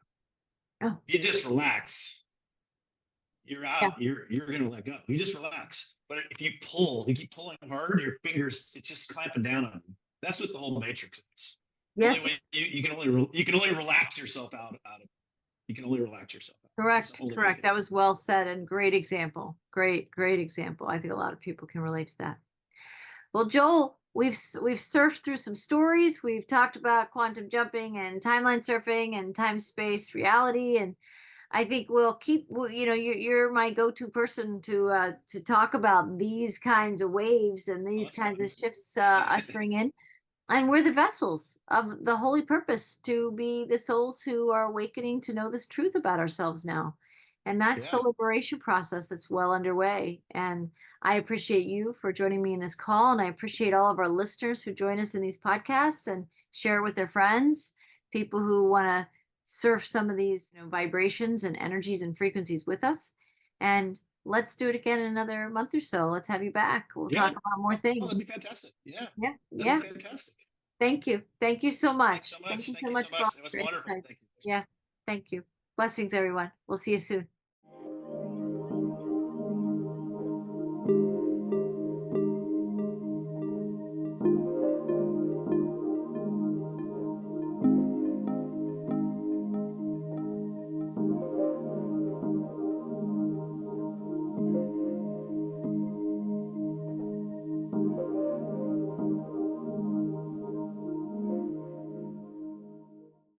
Oh, You just relax, you're out. yeah. You're gonna let go. You just relax. But if you keep pulling hard, your fingers, it's just clamping down on you. That's what the whole Matrix is. Only Yes. way you can only relax yourself out of it. You can only relax yourself out. Correct. Correct. That was well said and great example. Great example. I think a lot of people can relate to that. Well, Joel, we've surfed through some stories. We've talked about quantum jumping and timeline surfing and time space reality, and I think you're my go-to person to talk about these kinds of waves and these kinds of shifts ushering in. And we're the vessels of the holy purpose to be the souls who are awakening to know this truth about ourselves now. And that's the liberation process that's well underway. And I appreciate you for joining me in this call. And I appreciate all of our listeners who join us in these podcasts and share it with their friends, people who want to surf some of these vibrations and energies and frequencies with us. And let's do it again in another month or so. Let's have you back. We'll talk about more things. Oh, that'd be fantastic. Yeah. Yeah. That'd be fantastic. Thank you. Thank you so much. Thank you so much. Thank you so much. It was wonderful. Thank you. Yeah. Thank you. Blessings, everyone. We'll see you soon.